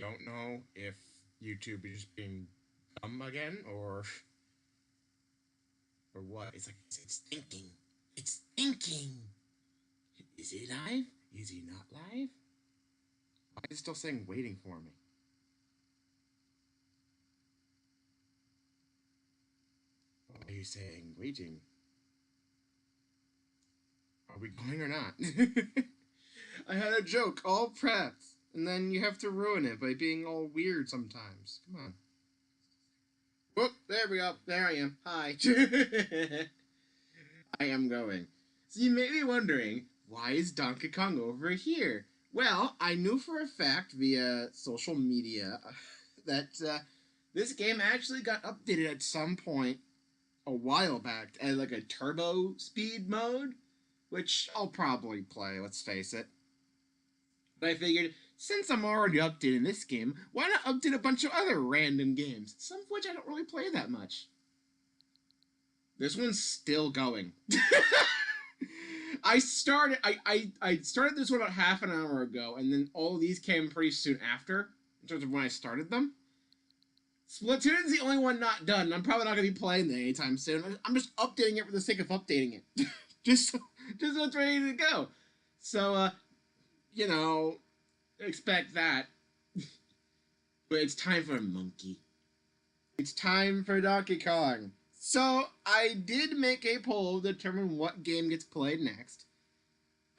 don't know if YouTube is just being dumb again or what. It's like it's thinking. It's thinking. Is he live? Is he not live? Why is it still saying waiting for me? Why are you saying waiting? Are we going or not? I had a joke all prepped, and then you have to ruin it by being all weird sometimes. Come on. Whoop, there we go. There I am. Hi. I am going. So you may be wondering, why is Donkey Kong over here? Well, I knew for a fact via social media that this game actually got updated at some point a while back as like a turbo speed mode, which I'll probably play, let's face it. But I figured, since I'm already updating this game, why not update a bunch of other random games, some of which I don't really play that much. This one's still going. I started this one about half an hour ago, and then all of these came pretty soon after, in terms of when I started them. Splatoon's the only one not done, and I'm probably not going to be playing that anytime soon. I'm just updating it for the sake of updating it. just so it's ready to go. So, expect that. But it's time for MONKE. It's time for Donkey Kong. So, I did make a poll to determine what game gets played next.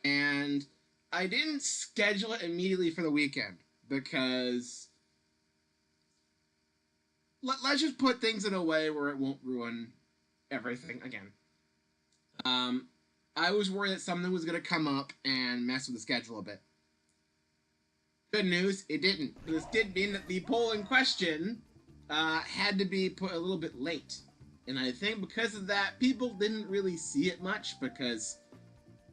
And I didn't schedule it immediately for the weekend, because let's just put things in a way where it won't ruin everything again. I was worried that something was going to come up and mess with the schedule a bit. Good news, it didn't. This did mean that the poll in question had to be put a little bit late. And I think because of that, people didn't really see it much, because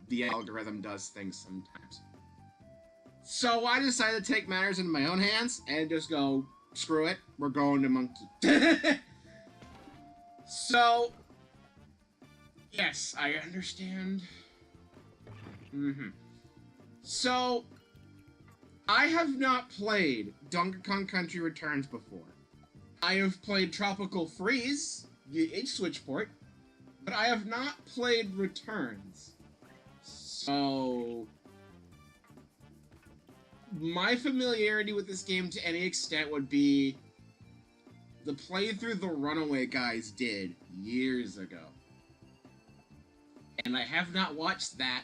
the algorithm does things sometimes. So I decided to take matters into my own hands and just go, screw it, we're going to MONKE. So, yes, I understand. So, I have not played Donkey Kong Country Returns before. I have played Tropical Freeze, the H-Switch port, but I have not played Returns. So, my familiarity with this game to any extent would be the playthrough the Runaway guys did years ago. And I have not watched that.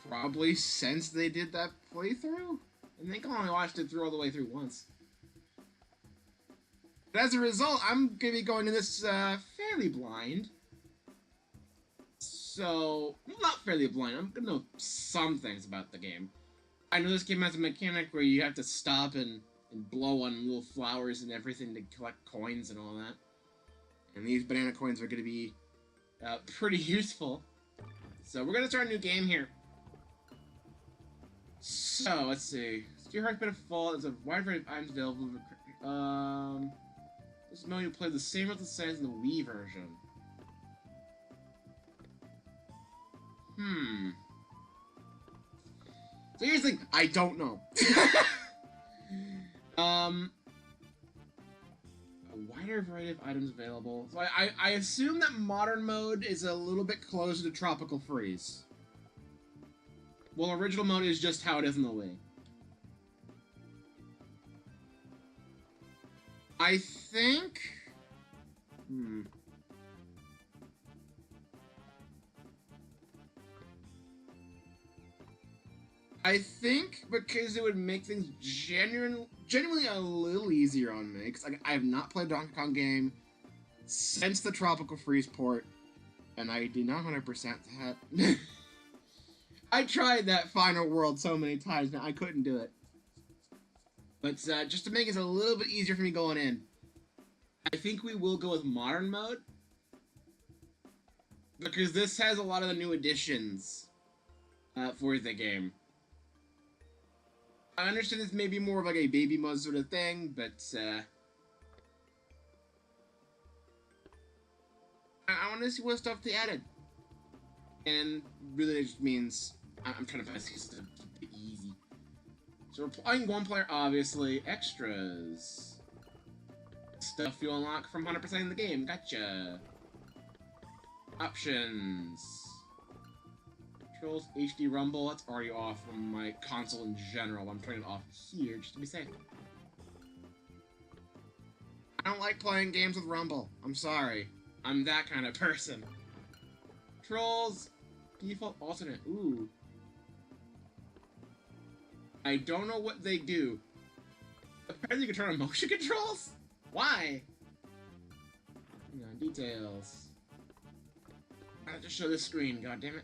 Probably since they did that playthrough? I think I only watched it through all the way through once. But as a result, I'm going to be going to this fairly blind. So, not fairly blind, I'm going to know some things about the game. I know this game has a mechanic where you have to stop and blow on little flowers and everything to collect coins and all that. And these banana coins are going to be pretty useful. So we're going to start a new game here. So, let's see. Your Heart's Been a Fall. There's a wide variety of items available. This mode you play the same as the size in the Wii version. So here's the thing, I don't know. A wider variety of items available. So I assume that modern mode is a little bit closer to Tropical Freeze. Well, original mode is just how it is in the Wii. I think... I think because it would make things genuinely a little easier on me, because I have not played a Donkey Kong game since the Tropical Freeze port, and I did not 100% that. I tried that final world so many times, man, I couldn't do it. But just to make it a little bit easier for me going in, I think we will go with modern mode, because this has a lot of the new additions for the game. I understand this may be more of like a baby mode sort of thing, but I want to see what stuff they added. And really it just means I'm trying to find excuses to keep it easy. So we're playing one player, obviously. Extras. Stuff you unlock from 100% in the game. Gotcha. Options. Controls HD Rumble. That's already off on my console in general. I'm turning it off here just to be safe. I don't like playing games with Rumble. I'm sorry. I'm that kind of person. Controls. Default alternate. Ooh. I don't know what they do. Apparently you can turn on motion controls? Why? Hang on, details. I have to show this screen, goddammit.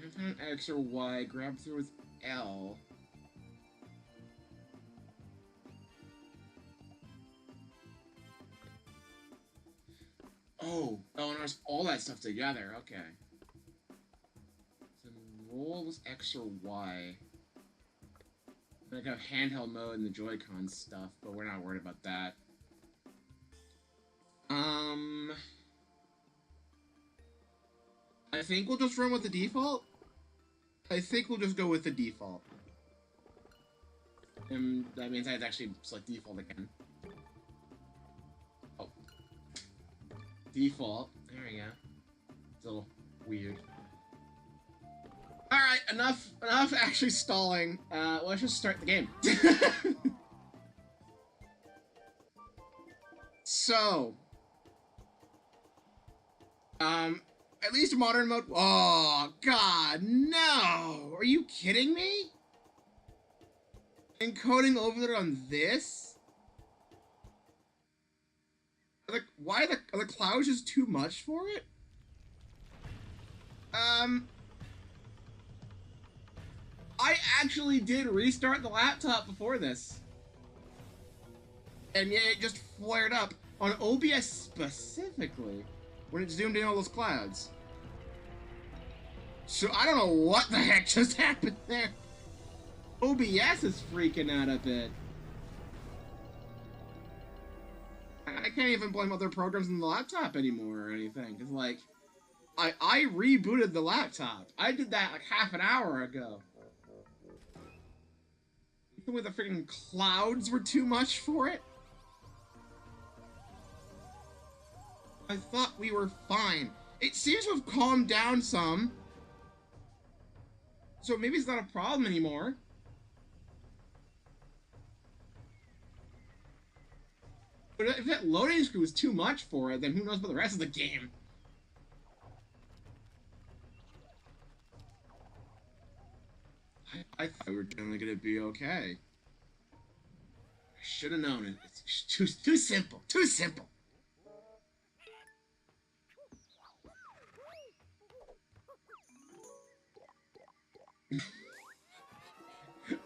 Infinite X or Y, grab through with L. Oh, and there's all that stuff together, okay. So roll was X or Y. Like I have handheld mode and the Joy-Con stuff, but we're not worried about that. I think we'll just run with the default. I think we'll just go with the default. And that means I have to actually select default again. Oh. Default. There we go. It's a little weird. Alright, enough actually stalling. Let's just start the game. So, at least modern mode. Oh, God, no! Are you kidding me? Encoding overload on this? Why are the clouds just too much for it? I actually did restart the laptop before this. And yet it just flared up on OBS specifically when it zoomed in all those clouds. So I don't know what the heck just happened there. OBS is freaking out a bit. I can't even blame other programs in the laptop anymore or anything. Cause like, I rebooted the laptop. I did that like half an hour ago. With the freaking clouds were too much for it. I thought we were fine. It seems to have calmed down some. So maybe it's not a problem anymore. But if that loading screen was too much for it, then who knows about the rest of the game. I thought we were generally gonna be okay. I should have known it. It's too simple. Too simple.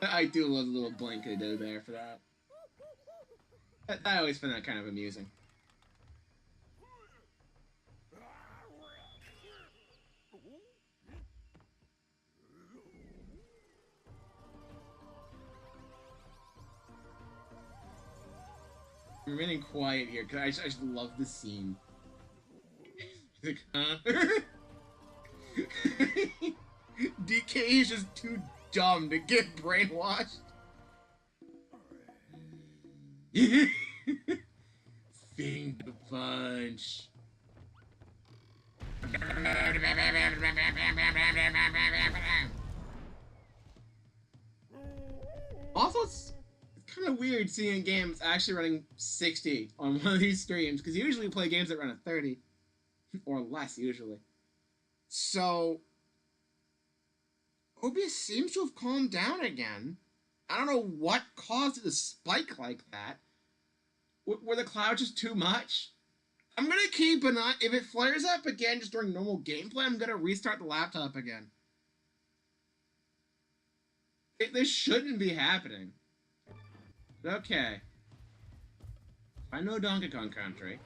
I do love the little blink they did there for that. I always find that kind of amusing. I'm remaining quiet here because I just love the scene. He's like, huh? DK is just too dumb to get brainwashed. Thing to punch. Also, it's kind of weird seeing games actually running 60 on one of these streams, because usually we play games that run at 30 or less usually. So OBS seems to have calmed down again. I don't know what caused it to spike like that. Were the clouds just too much? I'm gonna keep an eye. If it flares up again just during normal gameplay, I'm gonna restart the laptop again. This shouldn't be happening. Okay. I know Donkey Kong Country.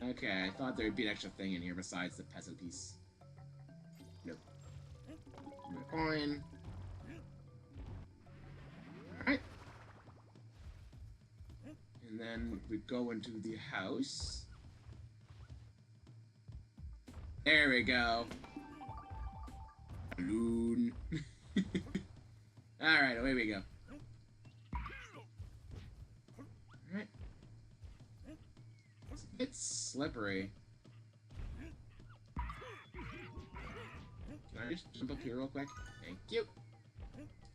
Okay, I thought there'd be an extra thing in here besides the peasant piece. Nope. Coin. Alright. And then we go into the house. There we go. Balloon. Alright, away we go. Alright. It's a bit slippery. Can I just jump up here real quick? Thank you.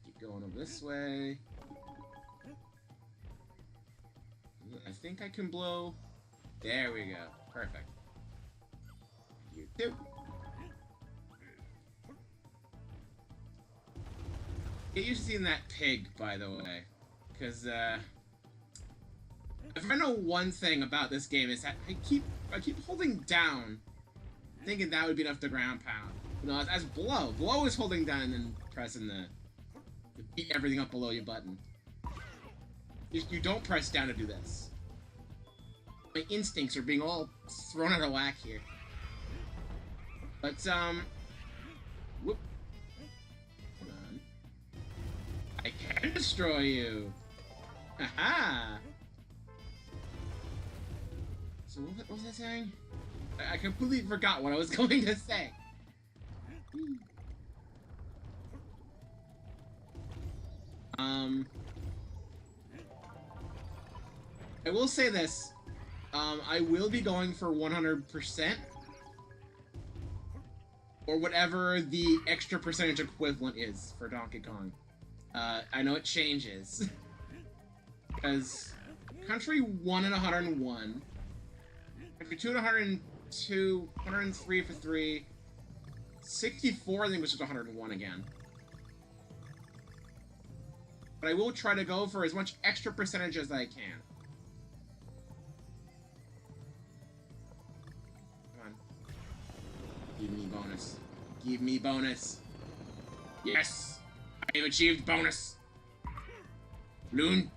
Keep going over this way. I think I can blow. There we go. Perfect. You too. Get used to seeing that pig, by the way. Because, if I know one thing about this game is that I keep holding down, thinking that would be enough to ground pound. You know, as blow. Blow is holding down and then pressing the beat everything up below you button. You don't press down to do this. My instincts are being all thrown out of whack here. But, whoop. Hold on. I can destroy you! Haha! So what was I saying? I completely forgot what I was going to say. I will say this. I will be going for 100%. Or whatever the extra percentage equivalent is for Donkey Kong. I know it changes. Because country 1 and 101. Country 2 and 102. 103 for 3. 64 I think was just 101 again. But I will try to go for as much extra percentage as I can. Come on. Give me bonus. Give me bonus. Yes! I have achieved bonus! Balloon!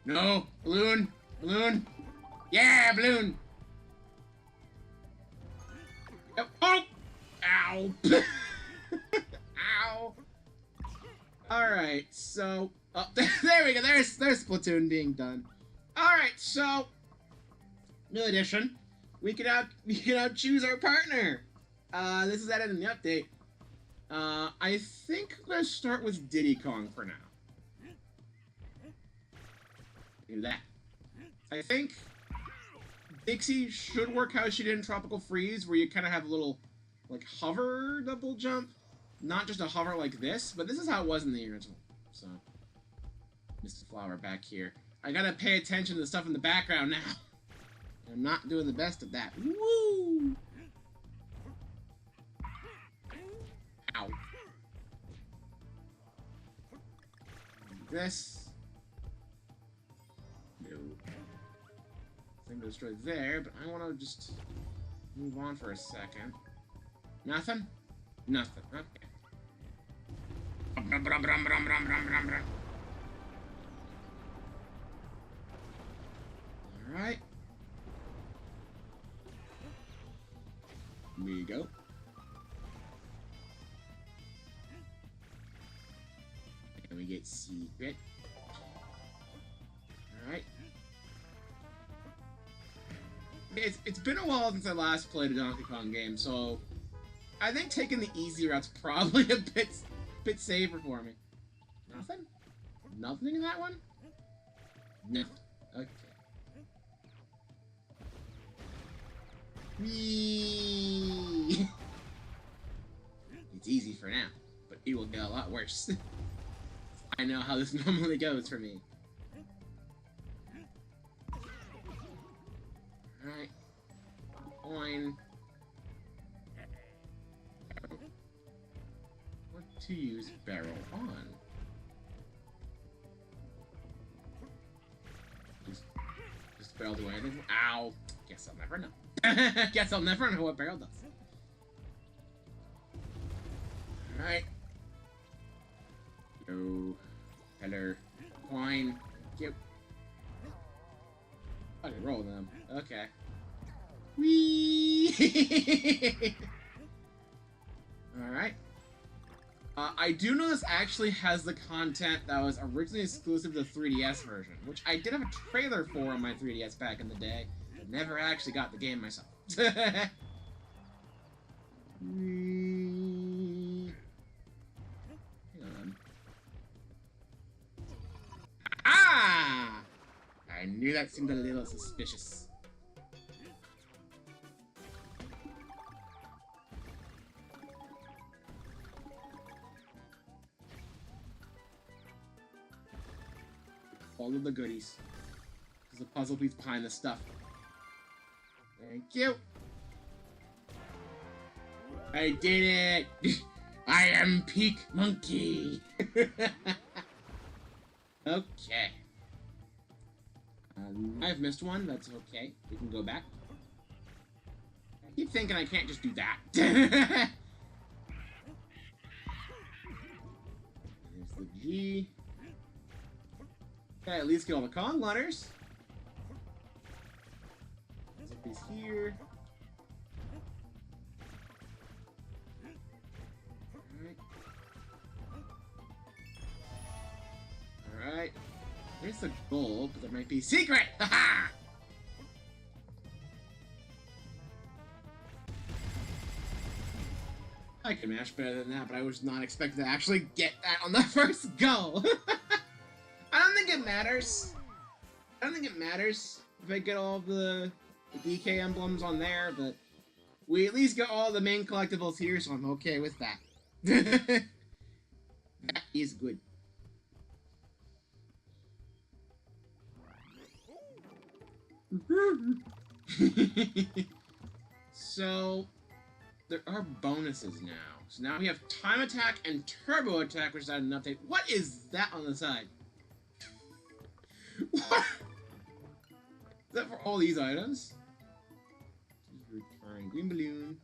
No! Balloon! Balloon! Yeah! Balloon! Oh! Ow! Ow! Alright, so... Oh, there we go. There's Splatoon being done. Alright, so... New edition. We can now choose our partner. This is added in the update. I think I'm gonna start with Diddy Kong for now. Do that. I think Dixie should work how she did in Tropical Freeze, where you kind of have a little, like, hover double jump. Not just a hover like this, but this is how it was in the original. So, Mr. Flower back here. I gotta pay attention to the stuff in the background now. I'm not doing the best of that. Woo! Ow. This. No. Thing to destroy there, but I want to just move on for a second. Nothing? Nothing. Okay. Alright. Here we go. And we get secret. Alright. It's been a while since I last played a Donkey Kong game, so I think taking the easy route's probably a bit safer for me. Nothing? Nothing in that one? No. Okay. Whee! It's easy for now, but it will get a lot worse. I know how this normally goes for me. Alright. Coin. What to use barrel on? Just barrel do anything? Ow! Guess I'll never know. Guess I'll never know what barrel does. Alright. Go. Header. Coin. Cute. I can roll them. Okay. Whee! Alright. I do know this actually has the content that was originally exclusive to the 3DS version, which I did have a trailer for on my 3DS back in the day, but never actually got the game myself. Hang on. Ah! I knew that seemed a little suspicious. All of the goodies. There's a puzzle piece behind the stuff. Thank you. I did it! I am peak monkey! Okay. I've missed one, that's okay. We can go back. I keep thinking I can't just do that. There's the G. Okay, at least get all the Kong letters. There's a piece here. Alright. Here's the goal, but there might be secret! Haha! I can mash better than that, but I was not expecting to actually get that on the first go! I don't think it matters. I don't think it matters if I get all of the DK emblems on there, but we at least got all the main collectibles here, so I'm okay with that. That is good. So, there are bonuses now. So now we have time attack and turbo attack, which is an update. What is that on the side? What? Is that for all these items? Return green balloon.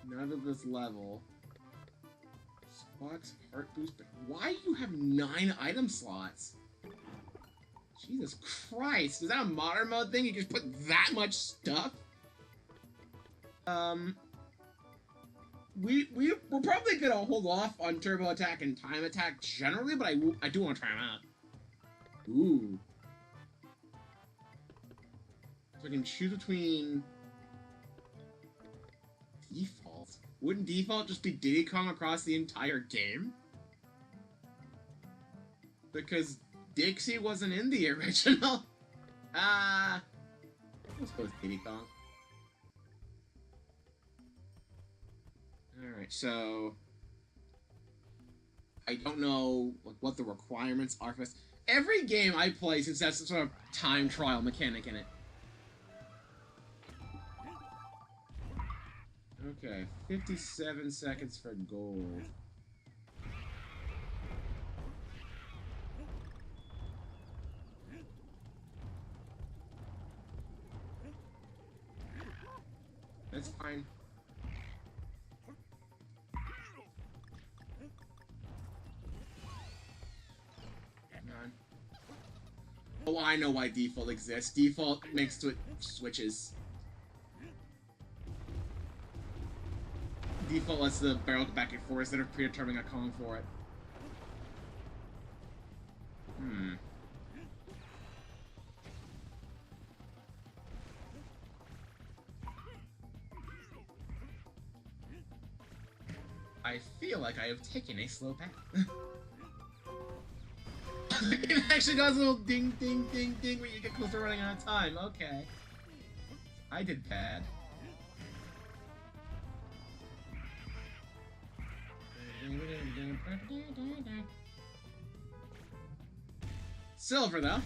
None of this level. Squawks, heart boost, but why do you have 9 item slots? Jesus Christ, is that a modern mode thing? You just put that much stuff? We're probably gonna hold off on turbo attack and time attack generally, but I do want to try them out. Ooh. So I can choose between default. Wouldn't default just be Diddy Kong across the entire game? Because Dixie wasn't in the original. Let's go with Diddy Kong. Alright, so I don't know what the requirements are for this. Every game I play since that's some sort of time trial mechanic in it. Okay, 57 seconds for gold. That's fine. Hang on. Oh, I know why default exists. Default makes switches. Default lets the barrel go back and forth instead of predetermining a Kong for it. I feel like I have taken a slow path. It actually does a little ding, ding, ding, ding when you get close to running out of time. Okay. I did bad. Silver, though.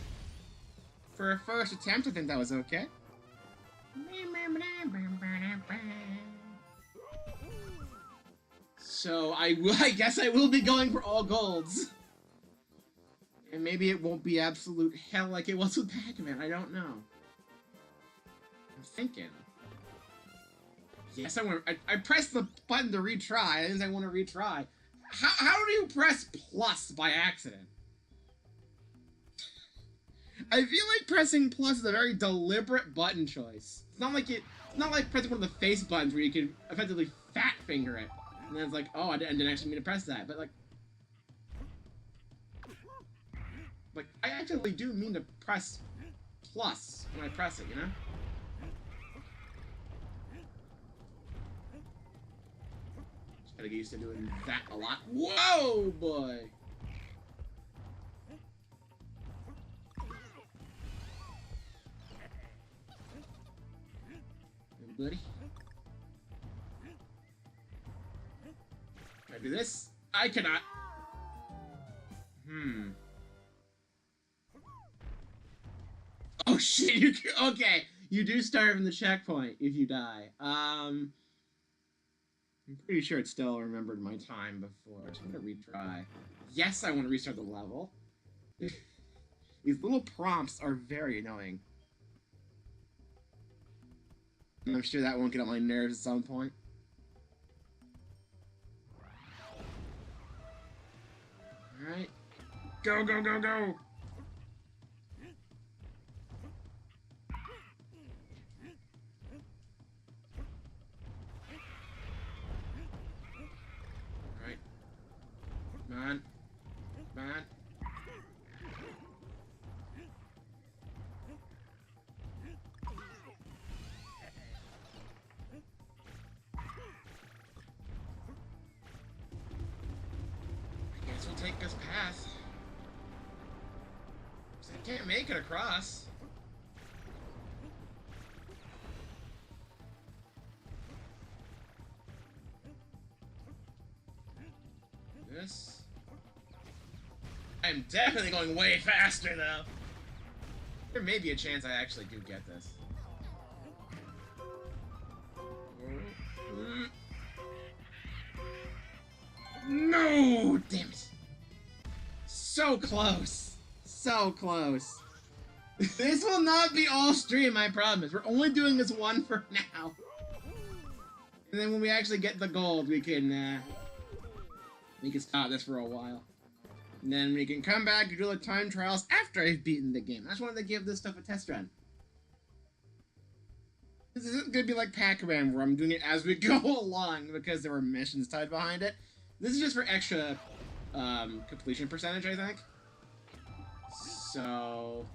For a first attempt, I think that was okay. So I guess I will be going for all golds. And maybe it won't be absolute hell like it was with Pac-Man, I don't know. I'm thinking. Yes, I pressed the button to retry, I didn't say I want to retry. How do you press plus by accident? I feel like pressing plus is a very deliberate button choice. It's not like pressing one of the face buttons where you can effectively fat finger it. And then it's like, oh, I didn't actually mean to press that, but like I actually do mean to press plus when I press it, you know? Gotta get used to doing that a lot. Whoa, boy! Hey, buddy. Can I do this? I cannot. Oh shit, you can, okay. You do start from the checkpoint if you die. I'm pretty sure it still remembered my time before, so I'm gonna retry. Yes, I want to restart the level. These little prompts are very annoying. I'm sure that won't get on my nerves at some point. Alright. Go, go, go, go! Alright. Come on. Come on. I guess we'll take this path. I can't make it across. This. I'm definitely going way faster though. There may be a chance I actually do get this. No! Damn it. So close. So close. This will not be all stream, I promise. We're only doing this one for now. And then when we actually get the gold, we can stop this for a while. And then we can come back and do the time trials after I've beaten the game. I just wanted to give this stuff a test run. This isn't gonna be like Pac-Man where I'm doing it as we go along because there were missions tied behind it. This is just for extra completion percentage, I think. So...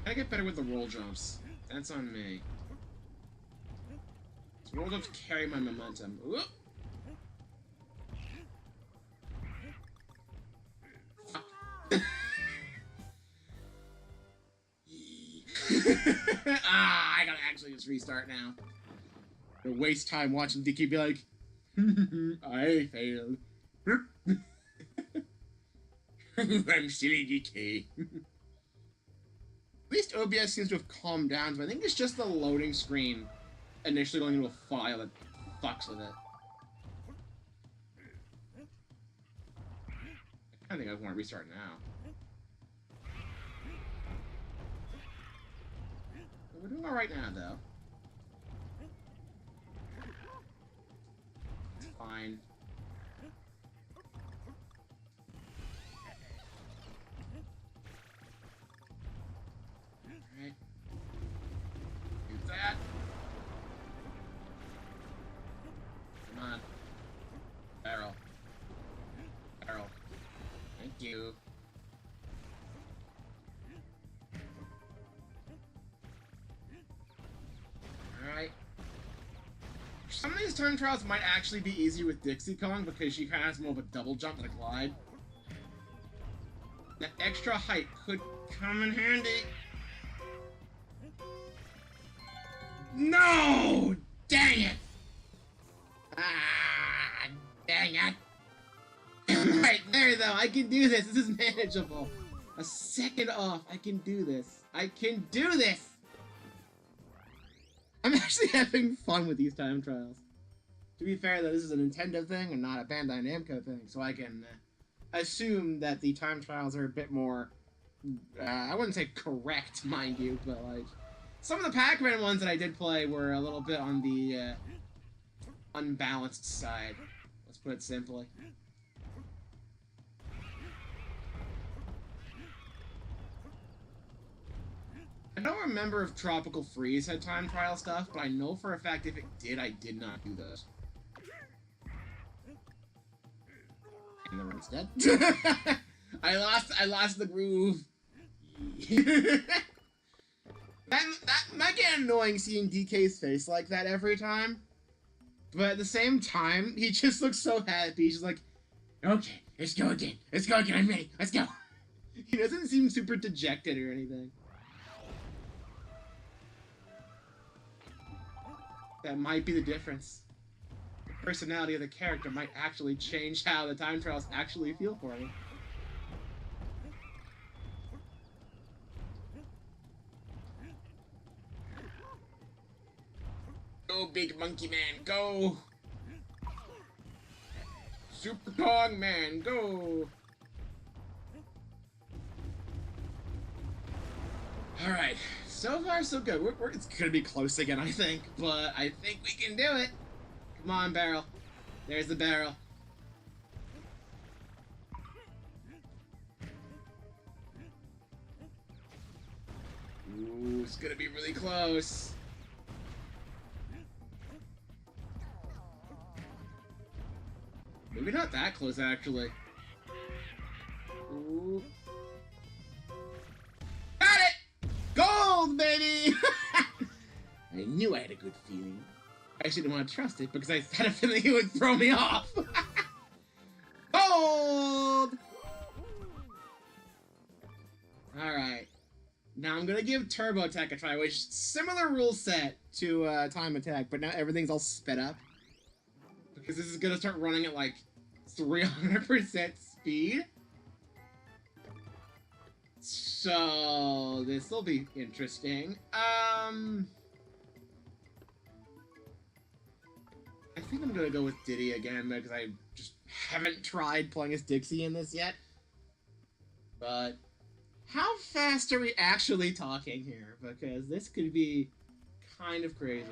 I get better with the roll jumps. That's on me. So roll jumps carry my momentum. Whoop. I gotta actually just restart now. I waste time watching DK be like, I failed. I'm silly DK. At least OBS seems to have calmed down, but I think it's just the loading screen initially going into a file that fucks with it. I think I want to restart now. We're doing alright now, though. It's fine. Alright. Do that. Come on. Barrel. Barrel. Thank you. Alright. Some of these time trials might actually be easier with Dixie Kong because she kind of has more of a double jump than a glide. That extra height could come in handy. No! Dang it! Ah, dang it. Right there, though. I can do this. This is manageable. A second off. I can do this. I can do this! I'm actually having fun with these time trials. To be fair, though, this is a Nintendo thing and not a Bandai Namco thing, so I can assume that the time trials are a bit more, I wouldn't say correct, mind you, but, like, some of the Pac-Man ones that I did play were a little bit on the unbalanced side. Let's put it simply. I don't remember if Tropical Freeze had time trial stuff, but I know for a fact if it did, I did not do those. And the run's dead. I lost the groove. That might get annoying seeing DK's face like that every time. But at the same time, he just looks so happy. He's just like, okay, let's go again. Let's go again. I'm ready. Let's go. He doesn't seem super dejected or anything. That might be the difference. The personality of the character might actually change how the time trials actually feel for me. Go, big monkey man, go! Super Kong man, go! Alright, so far so good. It's gonna be close again, I think, but I think we can do it. Come on, barrel. There's the barrel. Ooh, it's gonna be really close. Maybe not that close, actually. Ooh. Got it! Gold, baby! I knew I had a good feeling. I actually didn't want to trust it because I had a feeling it would throw me off. Gold! Alright. Now I'm gonna give Turbo Attack a try, which is similar rule set to Time Attack, but now everything's all sped up. Because this is gonna start running at like 300% speed. So this will be interesting. I think I'm gonna go with Diddy again because I just haven't tried playing as Dixie in this yet. But how fast are we actually talking here? Because this could be kind of crazy.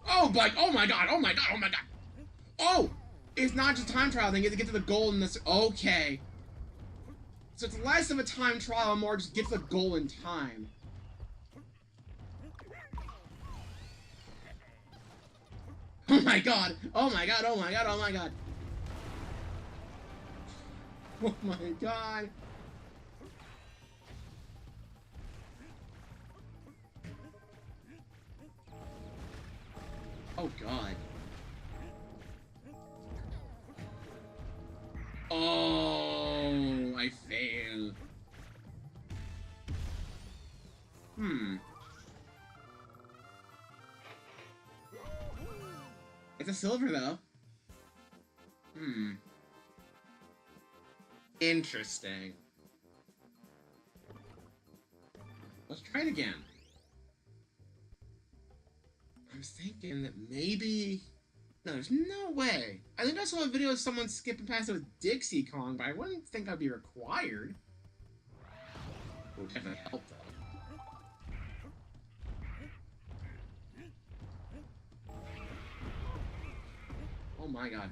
Oh, like, oh my god, oh my god, oh my god. Oh! It's not just time trial, they get to get to the goal in this. Okay. So it's less of a time trial and more just get to the goal in time. Oh my god, oh my god, oh my god, oh my god. Oh my god. Oh god. Oh, I fail. It's a silver though. Interesting. Let's try it again. I was thinking that maybe... No, there's no way. I think I saw a video of someone skipping past it with Dixie Kong, but I wouldn't think that'd be required. Would definitely help, though. Oh my god.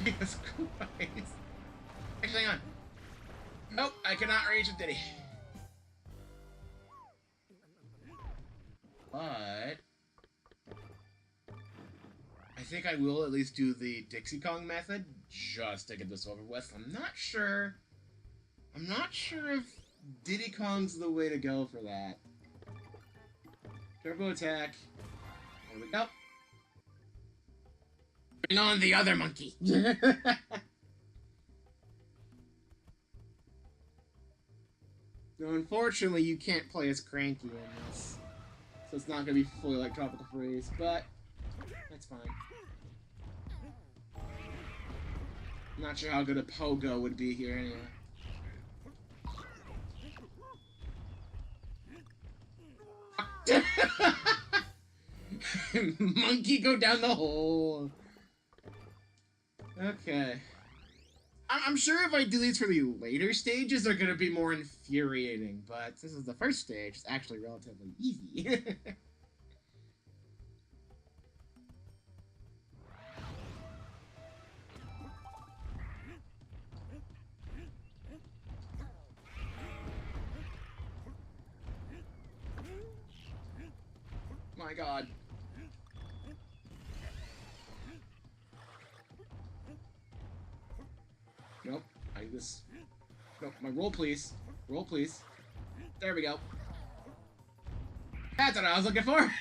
Jesus Christ. Actually, hang on. Nope, I cannot reach a Diddy. But I think I will at least do the Dixie Kong method just to get this over with. I'm not sure if Diddy Kong's the way to go for that. Turbo Attack. There we go. Bring on the other monkey. So unfortunately, you can't play as Cranky in this. So it's not going to be fully like Tropical Freeze, but that's fine. I'm not sure how good a Pogo would be here anyway. Monkey go down the hole. Okay. I'm sure if I do these for the later stages, they're gonna be more infuriating, but this is the first stage, it's actually relatively easy. my god. Nope. Nope. My roll, please. Roll, please. There we go. That's what I was looking for.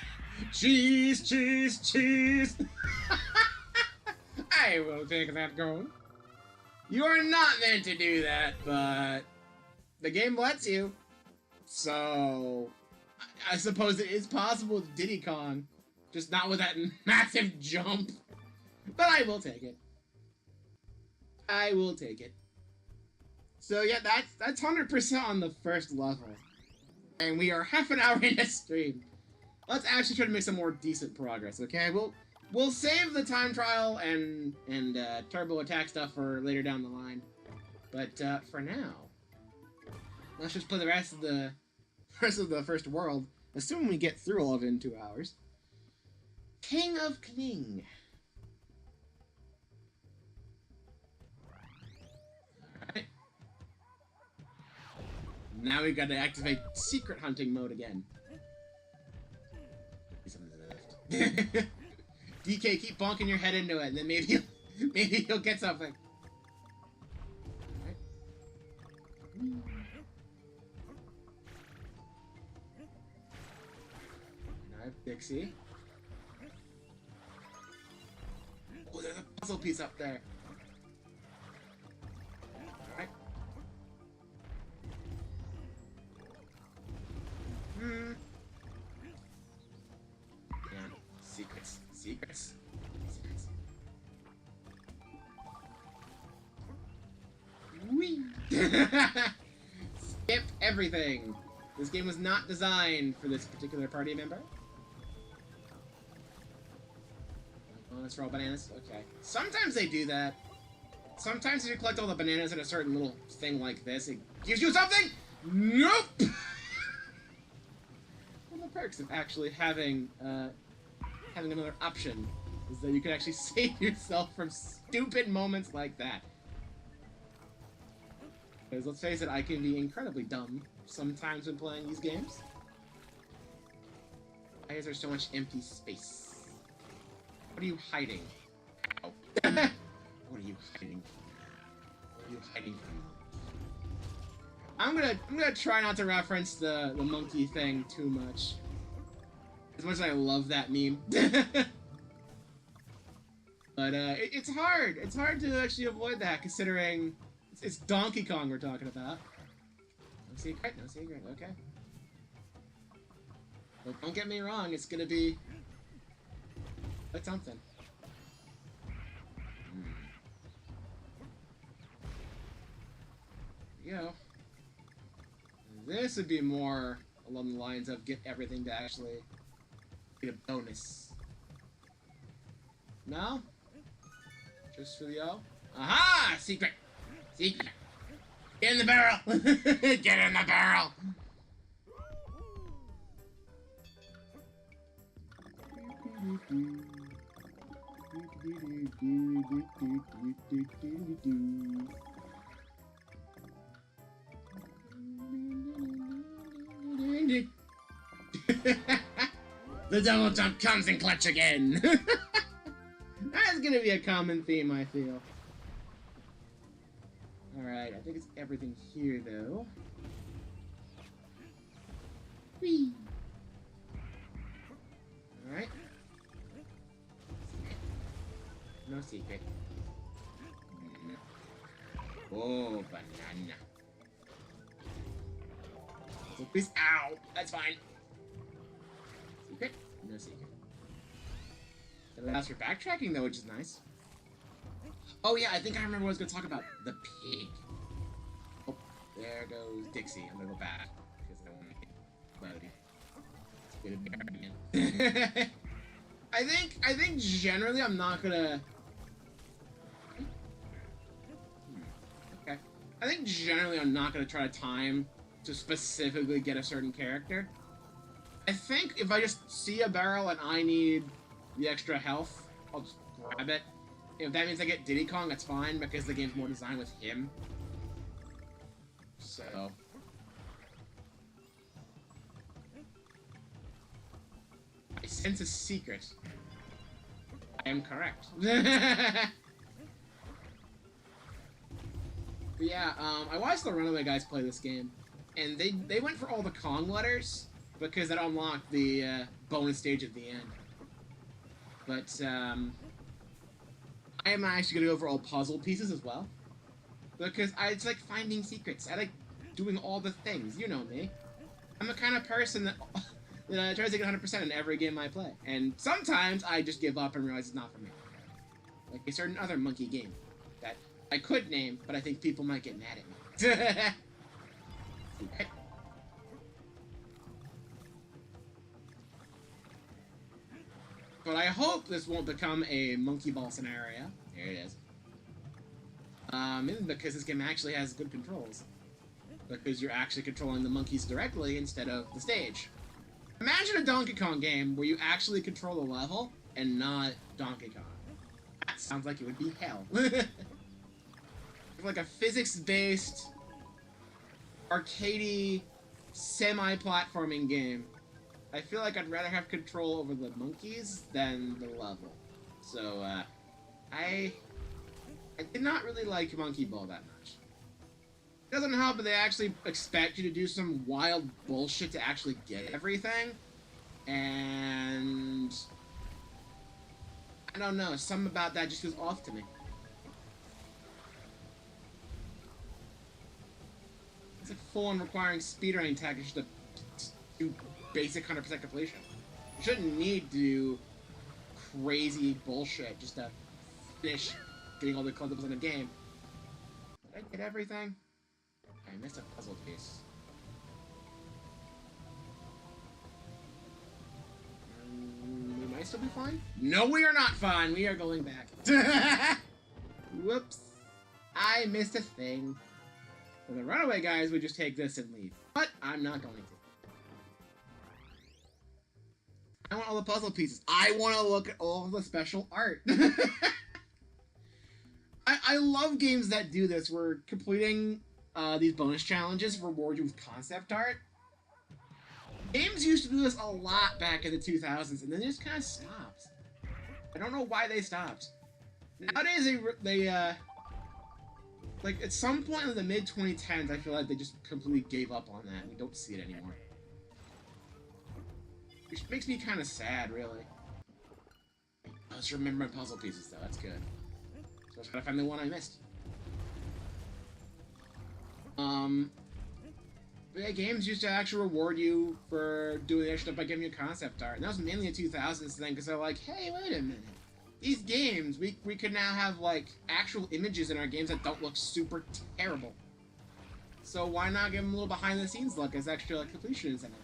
Cheese, cheese, cheese. I will take that gold. You are not meant to do that, but the game lets you. So I suppose it is possible with Diddy Kong, just not with that massive jump. But I will take it. I will take it. So yeah, that's 100% on the first level. And we are half an hour into stream. Let's actually try to make some more decent progress, okay? We'll save the time trial and turbo attack stuff for later down the line. But for now, let's just play the rest of the first world, assuming we get through all of it in 2 hours. King of Kling. Alright. Now we gotta activate secret hunting mode again. DK, keep bonking your head into it, and then maybe you'll get something. Alright. Now I have Dixie. Oh, there's a puzzle piece up there. Alright. Secrets. Secrets. Secrets. Whee! Skip everything. This game was not designed for this particular party member. Oh, let's roll bananas. Okay. Sometimes they do that. Sometimes if you collect all the bananas in a certain little thing like this, it gives you something. Nope. One of the perks of actually having another option is that you can actually save yourself from stupid moments like that. Because let's face it, I can be incredibly dumb sometimes when playing these games. Why is there so much empty space? What are you hiding? Ow. What are you hiding? What are you hiding from? I'm gonna try not to reference the monkey thing too much. As much as I love that meme. But it's hard. It's hard to actually avoid that, considering it's Donkey Kong we're talking about. No secret, no secret, okay. But don't get me wrong, it's gonna be quite something. There you go. This would be more along the lines of get everything to actually get a bonus. No? Just for the O? Aha! Secret! Secret! Get in the barrel! Get in the barrel! The double jump comes in clutch again! That's gonna be a common theme, I feel. Alright, I think it's everything here, though. Whee! Alright. No secret. Oh, banana. So please, ow! That's fine. Secret? No secret. It allows for backtracking, though, which is nice. Oh, yeah, I think I remember what I was going to talk about. The pig. Oh, there goes Dixie. I'm going to go back. Because I want to get loaded. It's going to be again. I think generally I'm not going to... Okay. I think generally I'm not going to try to time to specifically get a certain character. I think if I just see a barrel and I need the extra health, I'll just grab it. If that means I get Diddy Kong, that's fine, because the game's more designed with him. So... Nice. sense a secret. I am correct. But yeah, I watched the Runaway guys play this game, and they went for all the Kong letters because that unlocked the bonus stage at the end. But I am actually gonna go for all puzzle pieces as well, because it's like finding secrets. I like doing all the things. You know me. I'm the kind of person that tries to get 100% in every game I play, and sometimes I just give up and realize it's not for me. Like a certain other monkey game that I could name, but I think people might get mad at me. But I hope this won't become a monkey ball scenario. There it is. Because this game actually has good controls. Because you're actually controlling the monkeys directly instead of the stage. Imagine a Donkey Kong game where you actually control the level and not Donkey Kong. That sounds like it would be hell. Like a physics-based, arcadey, semi-platforming game. I feel like I'd rather have control over the monkeys than the level. So, I did not really like Monkey Ball that much. It doesn't help that they actually expect you to do some wild bullshit to actually get everything. And I don't know, something about that just feels off to me. It's like full-on requiring speedrunning tactics to do basic 100% completion. You shouldn't need to do crazy bullshit just to finish getting all the collectibles in a game. Did I get everything? I missed a puzzle piece. We might still be fine? No, we are not fine. We are going back. Whoops. I missed a thing. For the Runaway guys, we just take this and leave. But I'm not going to. I want all the puzzle pieces. I want to look at all the special art. I love games that do this, where completing these bonus challenges reward you with concept art. Games used to do this a lot back in the 2000s, and then they just kind of stopped. I don't know why they stopped. Nowadays, they like, at some point in the mid-2010s, I feel like they just completely gave up on that, and we don't see it anymore. Which makes me kind of sad, really. I just remember my puzzle pieces, though. That's good. So I just gotta find the one I missed. But yeah, games used to actually reward you for doing the extra stuff by giving you concept art. And that was mainly a 2000s thing, because they're like, hey, wait a minute. These games, we could now have, like, actual images in our games that don't look super terrible. So why not give them a little behind-the-scenes look as extra, like, completions in it?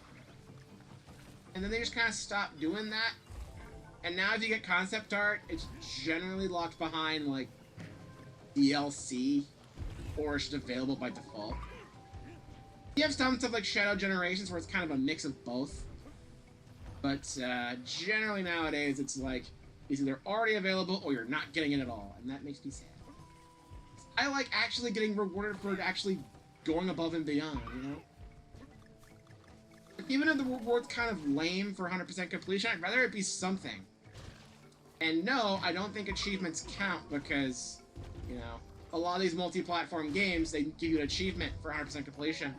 And then they just kind of stopped doing that. And now if you get concept art, it's generally locked behind, like, DLC, or it's just available by default. You have some stuff like Shadow Generations, where it's kind of a mix of both. But generally nowadays, it's like, it's either already available or you're not getting it at all. And that makes me sad. I like actually getting rewarded for actually going above and beyond, you know? Even if the reward's kind of lame for 100% completion, I'd rather it be something. And no, I don't think achievements count because, you know, a lot of these multi-platform games, they give you an achievement for 100% completion.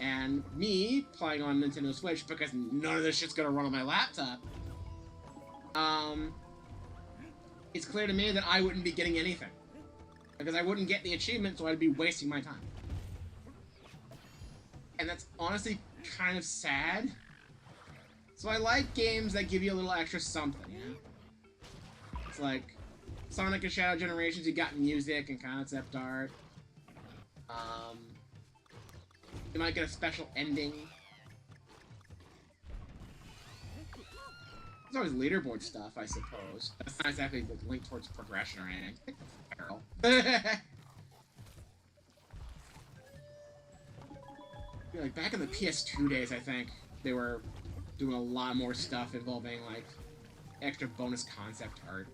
And me, playing on Nintendo Switch, because none of this shit's gonna run on my laptop, it's clear to me that I wouldn't be getting anything. Because I wouldn't get the achievement, so I'd be wasting my time. And that's honestly kind of sad. So I like games that give you a little extra something, you know? It's like Sonic and Shadow Generations, you got music and concept art. You might get a special ending. There's always leaderboard stuff, I suppose. That's not exactly like linked towards progression or anything. Barrel. Like back in the PS2 days, I think they were doing a lot more stuff involving like extra bonus concept art,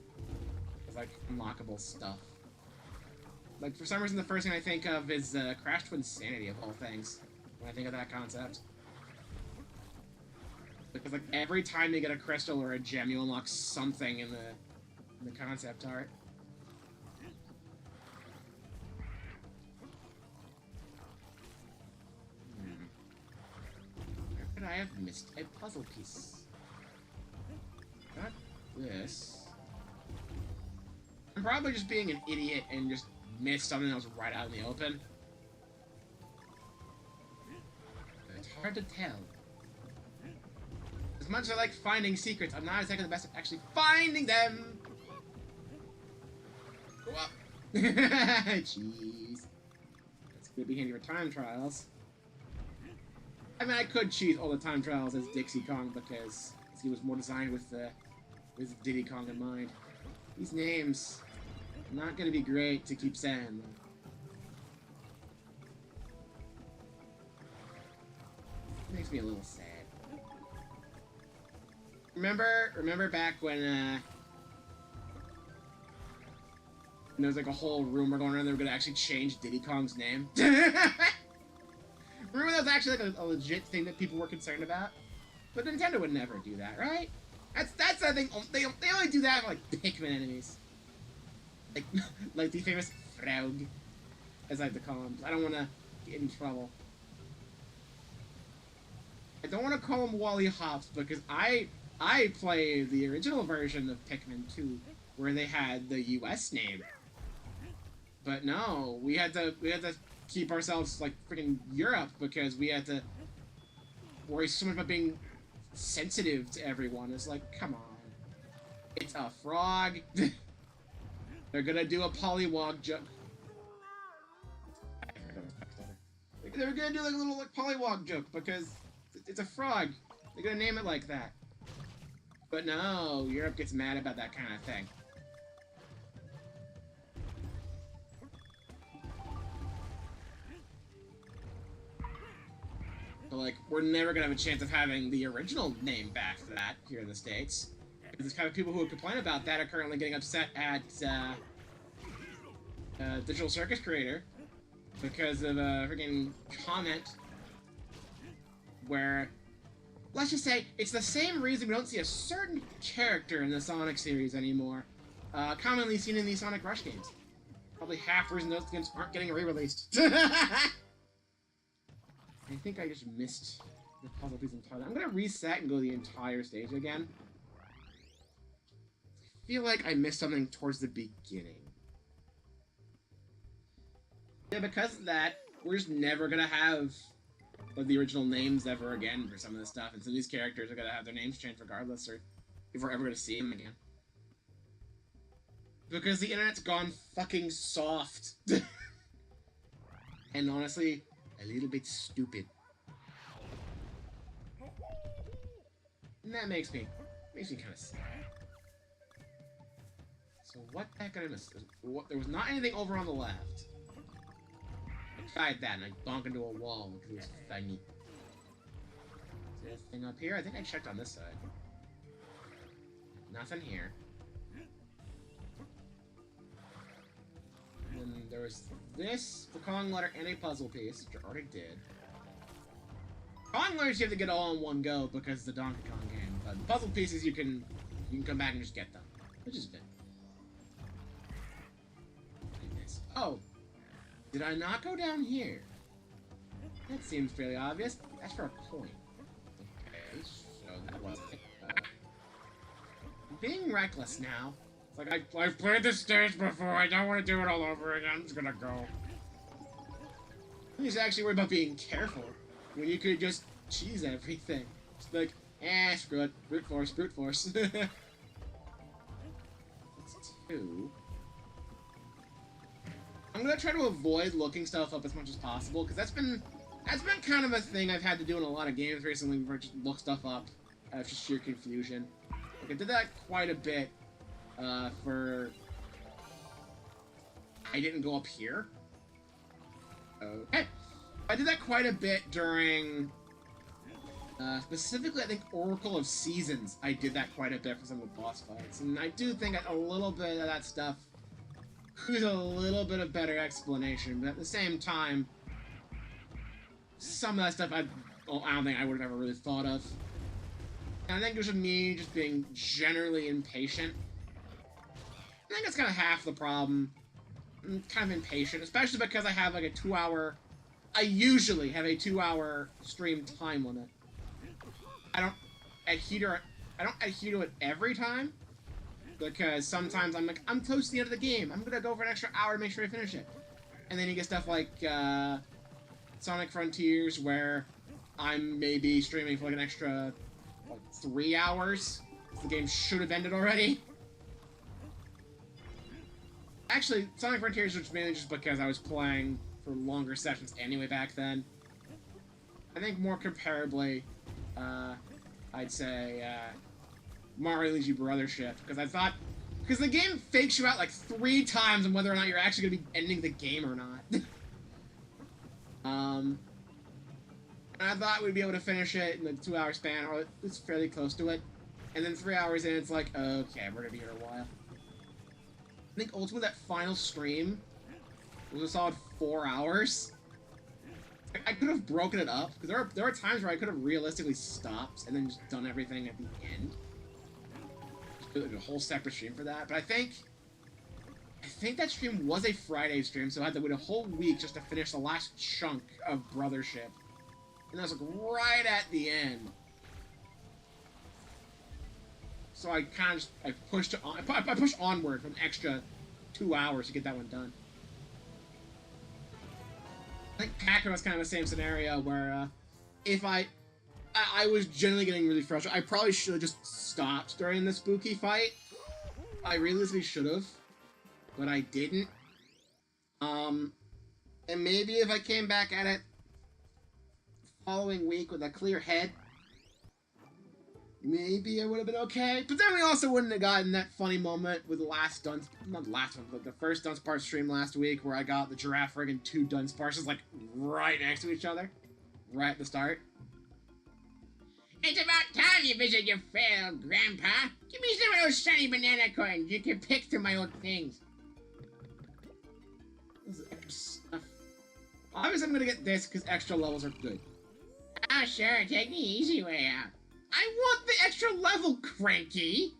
with like unlockable stuff. Like for some reason, the first thing I think of is Crash Twinsanity of all things when I think of that concept. Because like every time you get a crystal or a gem, you unlock something in the concept art. Where could I have missed a puzzle piece? Not this. I'm probably just being an idiot and just missed something that was right out in the open. But it's hard to tell. As much as I like finding secrets, I'm not exactly the best at actually finding them! Go up! Jeez. That's gonna be handy for time trials. I mean, I could cheat all the time trials as Dixie Kong because he was more designed with Diddy Kong in mind. These names are not gonna be great to keep saying. It makes me a little sad. Remember back when there was like a whole rumor going around they were gonna actually change Diddy Kong's name? Remember that was actually like a legit thing that people were concerned about? But Nintendo would never do that, right? That's the thing. They only do that for like Pikmin enemies. Like the famous Frog, as I like to call him. I don't want to get in trouble. I don't want to call him Wally Hops because I play the original version of Pikmin 2, where they had the US name. But no, we had to keep ourselves like freaking Europe because we had to worry so much about being sensitive to everyone. It's like, come on. It's a frog. They're gonna do a pollywog joke. They were gonna do like a little like pollywog joke because it's a frog. They're gonna name it like that. But no, Europe gets mad about that kind of thing. So, like, we're never gonna have a chance of having the original name back for that here in the States. Because the kind of people who would complain about that are currently getting upset at Digital Circus Creator because of a freaking comment where, let's just say, it's the same reason we don't see a certain character in the Sonic series anymore, commonly seen in these Sonic Rush games. Probably half the reason those games aren't getting re-released. I think I just missed the puzzle piece entirely. I'm gonna reset and go the entire stage again. I feel like I missed something towards the beginning. Yeah, because of that, we're just never gonna have the original names ever again for some of this stuff, and some of these characters are gonna have their names changed regardless, or if we're ever gonna see them again. Because the internet's gone fucking soft. And honestly, a little bit stupid. And that makes me kind of sad. So what the heck did I miss? There was not anything over on the left. I tried that and I bonked into a wall because it was funny. Is there a thing up here? I think I checked on this side. Nothing here. And then there was this, the Kong letter, and a puzzle piece, which I already did. Kong letters you have to get all in one go because it's the Donkey Kong game, but the puzzle pieces you can come back and just get them, which is good. Oh, did I not go down here? That seems fairly obvious. That's for a coin. Okay, so that wasn't it. I'm being reckless now. It's like, I've played this stage before, I don't want to do it all over again, I'm just gonna go. He's actually worried about being careful, when you could just cheese everything. Just like, screw it, brute force, brute force. That's 2. I'm gonna try to avoid looking stuff up as much as possible, because that's been kind of a thing I've had to do in a lot of games recently, where I just look stuff up out of just sheer confusion. Like, I did that quite a bit. For... I didn't go up here. Okay. I did that quite a bit during... specifically, I think, Oracle of Seasons. I did that quite a bit for some of the boss fights. And I do think a little bit of that stuff could a little bit of better explanation. But at the same time, some of that stuff I don't think I would have ever really thought of. I think it was just me just being generally impatient. I think that's kind of half the problem. I'm kind of impatient, especially because I have like a 2-hour... I usually have a 2-hour stream time limit. I don't adhere to it every time, because sometimes I'm like, I'm close to the end of the game. I'm gonna go for an extra hour to make sure I finish it. And then you get stuff like Sonic Frontiers, where I'm maybe streaming for like an extra 3 hours. The game should have ended already. Actually, Sonic Frontiers was mainly just because I was playing for longer sessions anyway back then. I think more comparably, I'd say Mario Luigi Brothership, because the game fakes you out like 3 times on whether or not you're actually going to be ending the game or not. And I thought we'd be able to finish it in the 2-hour span, or it's fairly close to it. And then 3 hours in, it's like, okay, we're going to be here a while. I think ultimately that final stream was a solid 4 hours. I could have broken it up, because there are times where I could have realistically stopped and then just done everything at the end. Just do like a whole separate stream for that. But I think that stream was a Friday stream, so I had to wait a whole week just to finish the last chunk of Brothership. And that was like right at the end. So I kind of I pushed onward for an extra 2 hours to get that one done. I think Packer was kind of the same scenario where if I was generally getting really frustrated. I probably should have just stopped during the spooky fight. I realistically should have, but I didn't. And maybe if I came back at it the following week with a clear head, maybe I would have been okay. But then we also wouldn't have gotten that funny moment with the last Dunce... Not the last one, but the first Dunsparce stream last week where I got the Giraffe Rig and 2 Dunsparces, like, right next to each other. Right at the start. It's about time you visit your fair Grandpa. Give me some of those sunny banana coins. You can pick through my old things. This is extra stuff. Obviously, I'm gonna get this because extra levels are good. Oh, sure. Take the easy way out. I want the extra level, Cranky!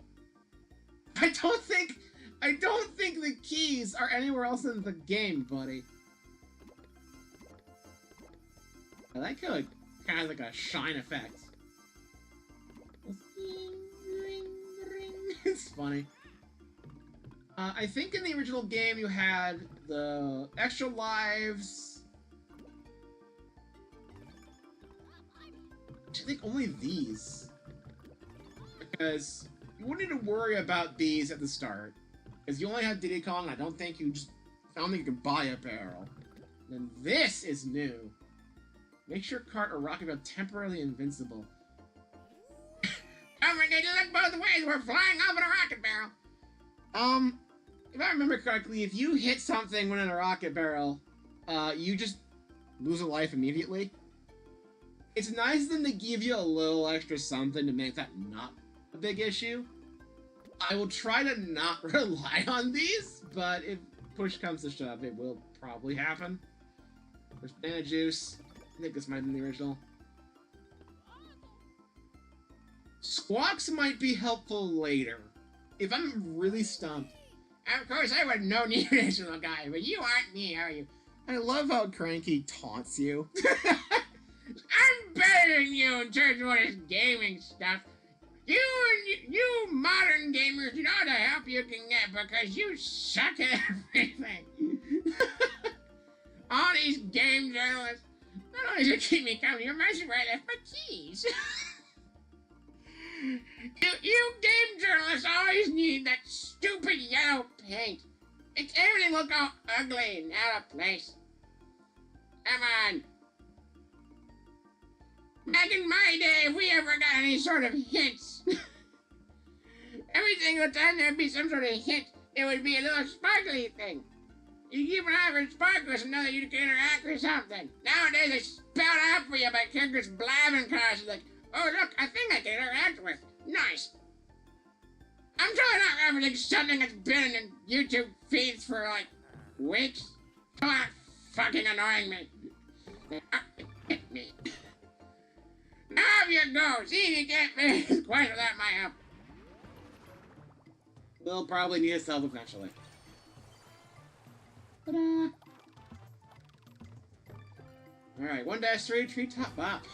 I don't think the keys are anywhere else in the game, buddy. I like how it kind of like a shine effect. It's funny. I think in the original game you had the extra lives. I think only these. Because you wouldn't need to worry about these at the start. Because you only had Diddy Kong, and I don't think you could buy a barrel. Then this is new. Make sure cart or rocket barrel temporarily invincible. Don't forget to look both ways. We're flying off in a rocket barrel. If I remember correctly, if you hit something when in a rocket barrel, you just lose a life immediately. It's nice of them to give you a little extra something to make that not a big issue. I will try to not rely on these, but if push comes to shove, it will probably happen. There's banana juice. I think this might have been the original. Squawks might be helpful later. If I'm really stumped. Of course, I would know the original guy, but you aren't me, are you? I love how Cranky taunts you. I'm better than you in terms of all this gaming stuff. You modern gamers, you know the help you can get because you suck at everything. All these game journalists, not only do you keep me coming, you're messing right at my keys. You game journalists always need that stupid yellow paint. Makes everything look all ugly and out of place. Come on. Back in my day, if we ever got any sort of hints, every single time there'd be some sort of hint, it would be a little sparkly thing. You keep an eye for sparkles and know that you can interact with something. Nowadays, they spell out for you by characters blabbing across like, oh look, I think I can interact with. Nice. I'm totally not referencing something that's been in YouTube feeds for like weeks. Come on, fucking annoying me. Hit me. Off you go! See if you can't finish this quest without my help. We'll probably need his help eventually. Ta-da! Alright, 1-3, treetop bop.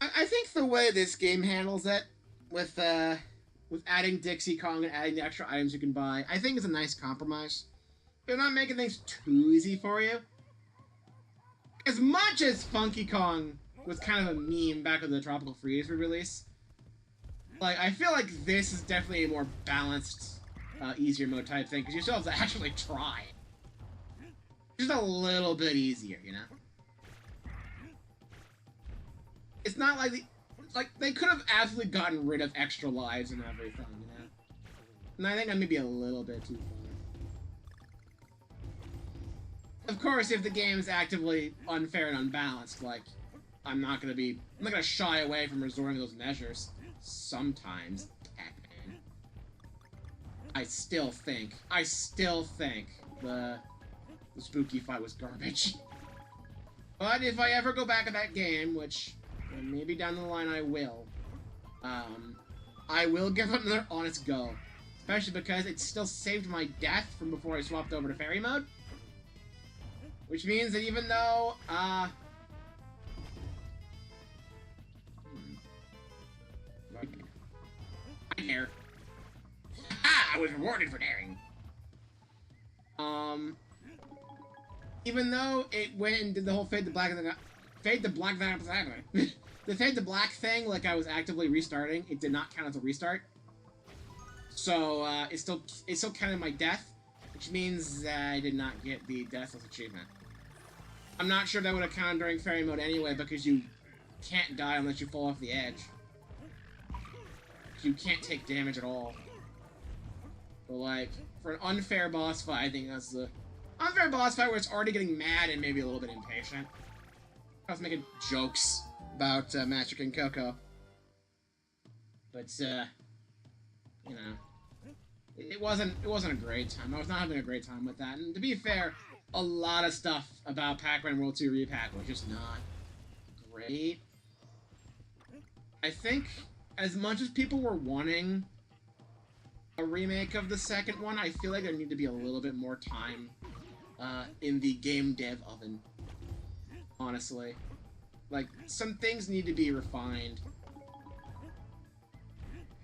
I think the way this game handles it, with adding Dixie Kong and adding the extra items you can buy, I think is a nice compromise. They're not making things too easy for you. As much as Funky Kong was kind of a meme back when the Tropical Freeze re-release, like, I feel like this is definitely a more balanced, easier mode type thing, because you still have to actually try. Just a little bit easier, you know? It's not like they could have absolutely gotten rid of extra lives and everything, you know? And I think that may be a little bit too far. Of course, if the game is actively unfair and unbalanced, like, I'm not gonna shy away from resorting to those measures. Sometimes, Pac-Man. I still think the spooky fight was garbage. But if I ever go back to that game, which maybe down the line I will give it another honest go. Especially because it still saved my death from before I swapped over to fairy mode. Which means that even though, right here. I was rewarded for daring. Even though it went and did the whole fade to black thing, the fade to black thing, like I was actively restarting, it did not count as a restart. So, it still counted my death, which means that I did not get the Deathless achievement. I'm not sure that would have counted during fairy mode anyway, because you can't die unless you fall off the edge. You can't take damage at all. But, like, for an unfair boss fight, I think that's the unfair boss fight where it's already getting mad and maybe a little bit impatient. I was making jokes about Magic and Coco. But, you know, it wasn't a great time. I was not having a great time with that. And to be fair, a lot of stuff about Pac-Man World 2 Repack was just not great. I think, as much as people were wanting a remake of the second one, I feel like there need to be a little bit more time in the game dev oven. Honestly. Like, some things need to be refined.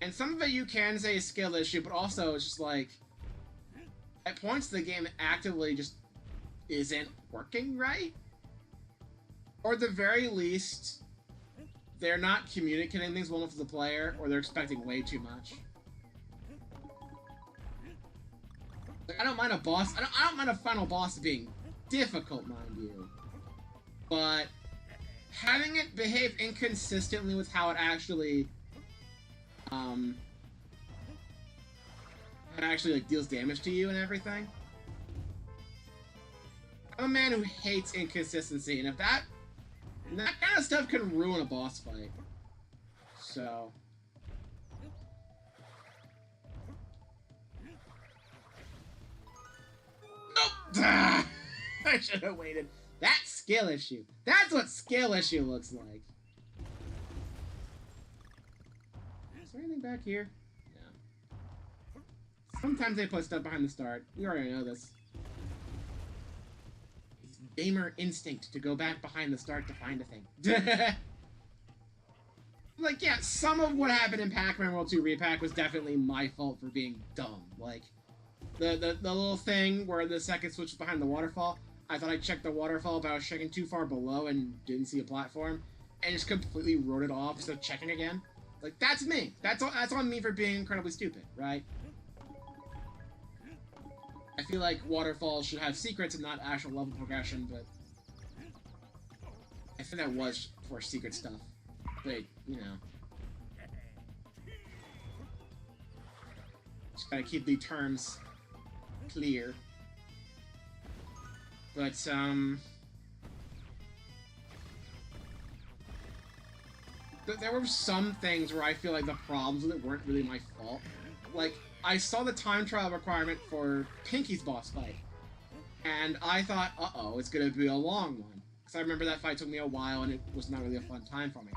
And some of it you can say is a skill issue, but also it's just like, at points the game actively just isn't working right. Or at the very least, they're not communicating things well enough to the player, or they're expecting way too much. Like, I don't mind a boss, I don't mind a final boss being difficult, mind you. But having it behave inconsistently with how it actually like deals damage to you and everything. I'm a man who hates inconsistency, and if that kind of stuff can ruin a boss fight. So nope. I should have waited. That's skill issue. That's what skill issue looks like. Is there anything back here? No. Sometimes they put stuff behind the start. We already know this. It's gamer instinct to go back behind the start to find a thing. Like, yeah, some of what happened in Pac-Man World 2 Repack was definitely my fault for being dumb. Like, the little thing where the second switch was behind the waterfall, I thought I checked the waterfall, but I was checking too far below and didn't see a platform, and just completely wrote it off instead of checking again. Like, that's me. That's on me for being incredibly stupid, right? I feel like waterfalls should have secrets and not actual level progression, but I think that was for secret stuff. But, you know. Just gotta keep the terms clear. But, there were some things where I feel like the problems with it weren't really my fault. Like, I saw the time trial requirement for Pinky's boss fight, And I thought, uh-oh, it's gonna be a long one. Because I remember that fight took me a while and it was not really a fun time for me,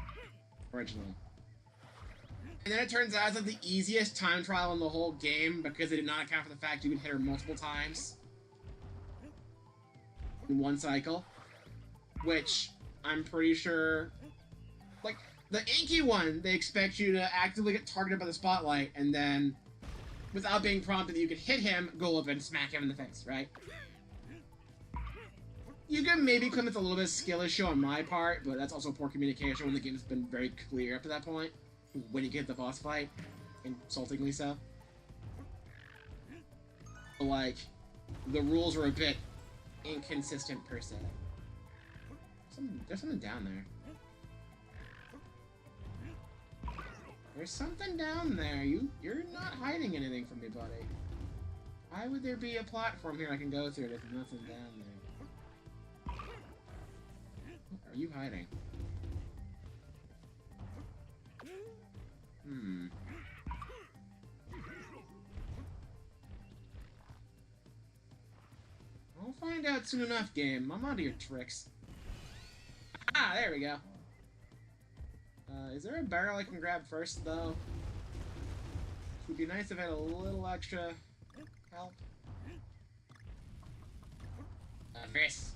originally. And then it turns out it's like the easiest time trial in the whole game because it did not account for the fact you could hit her multiple times in one cycle. Which, I'm pretty sure... Like, the Inky one, they expect you to actively get targeted by the spotlight and then, without being prompted, you could hit him, go up and smack him in the face, right? You can maybe claim it's a little bit of skill issue on my part, but that's also poor communication when the game's been very clear up to that point. When you get the boss fight, insultingly so. But, like, the rules are a bit inconsistent per se. There's something down there. There's something down there. You're not hiding anything from me, buddy. Why would there be a platform here I can go through if there's nothing down there? What are you hiding? I'll find out soon enough, game. I'm onto your tricks. Ah, there we go. Is there a barrel I can grab first, though? It would be nice if I had a little extra help. Chris.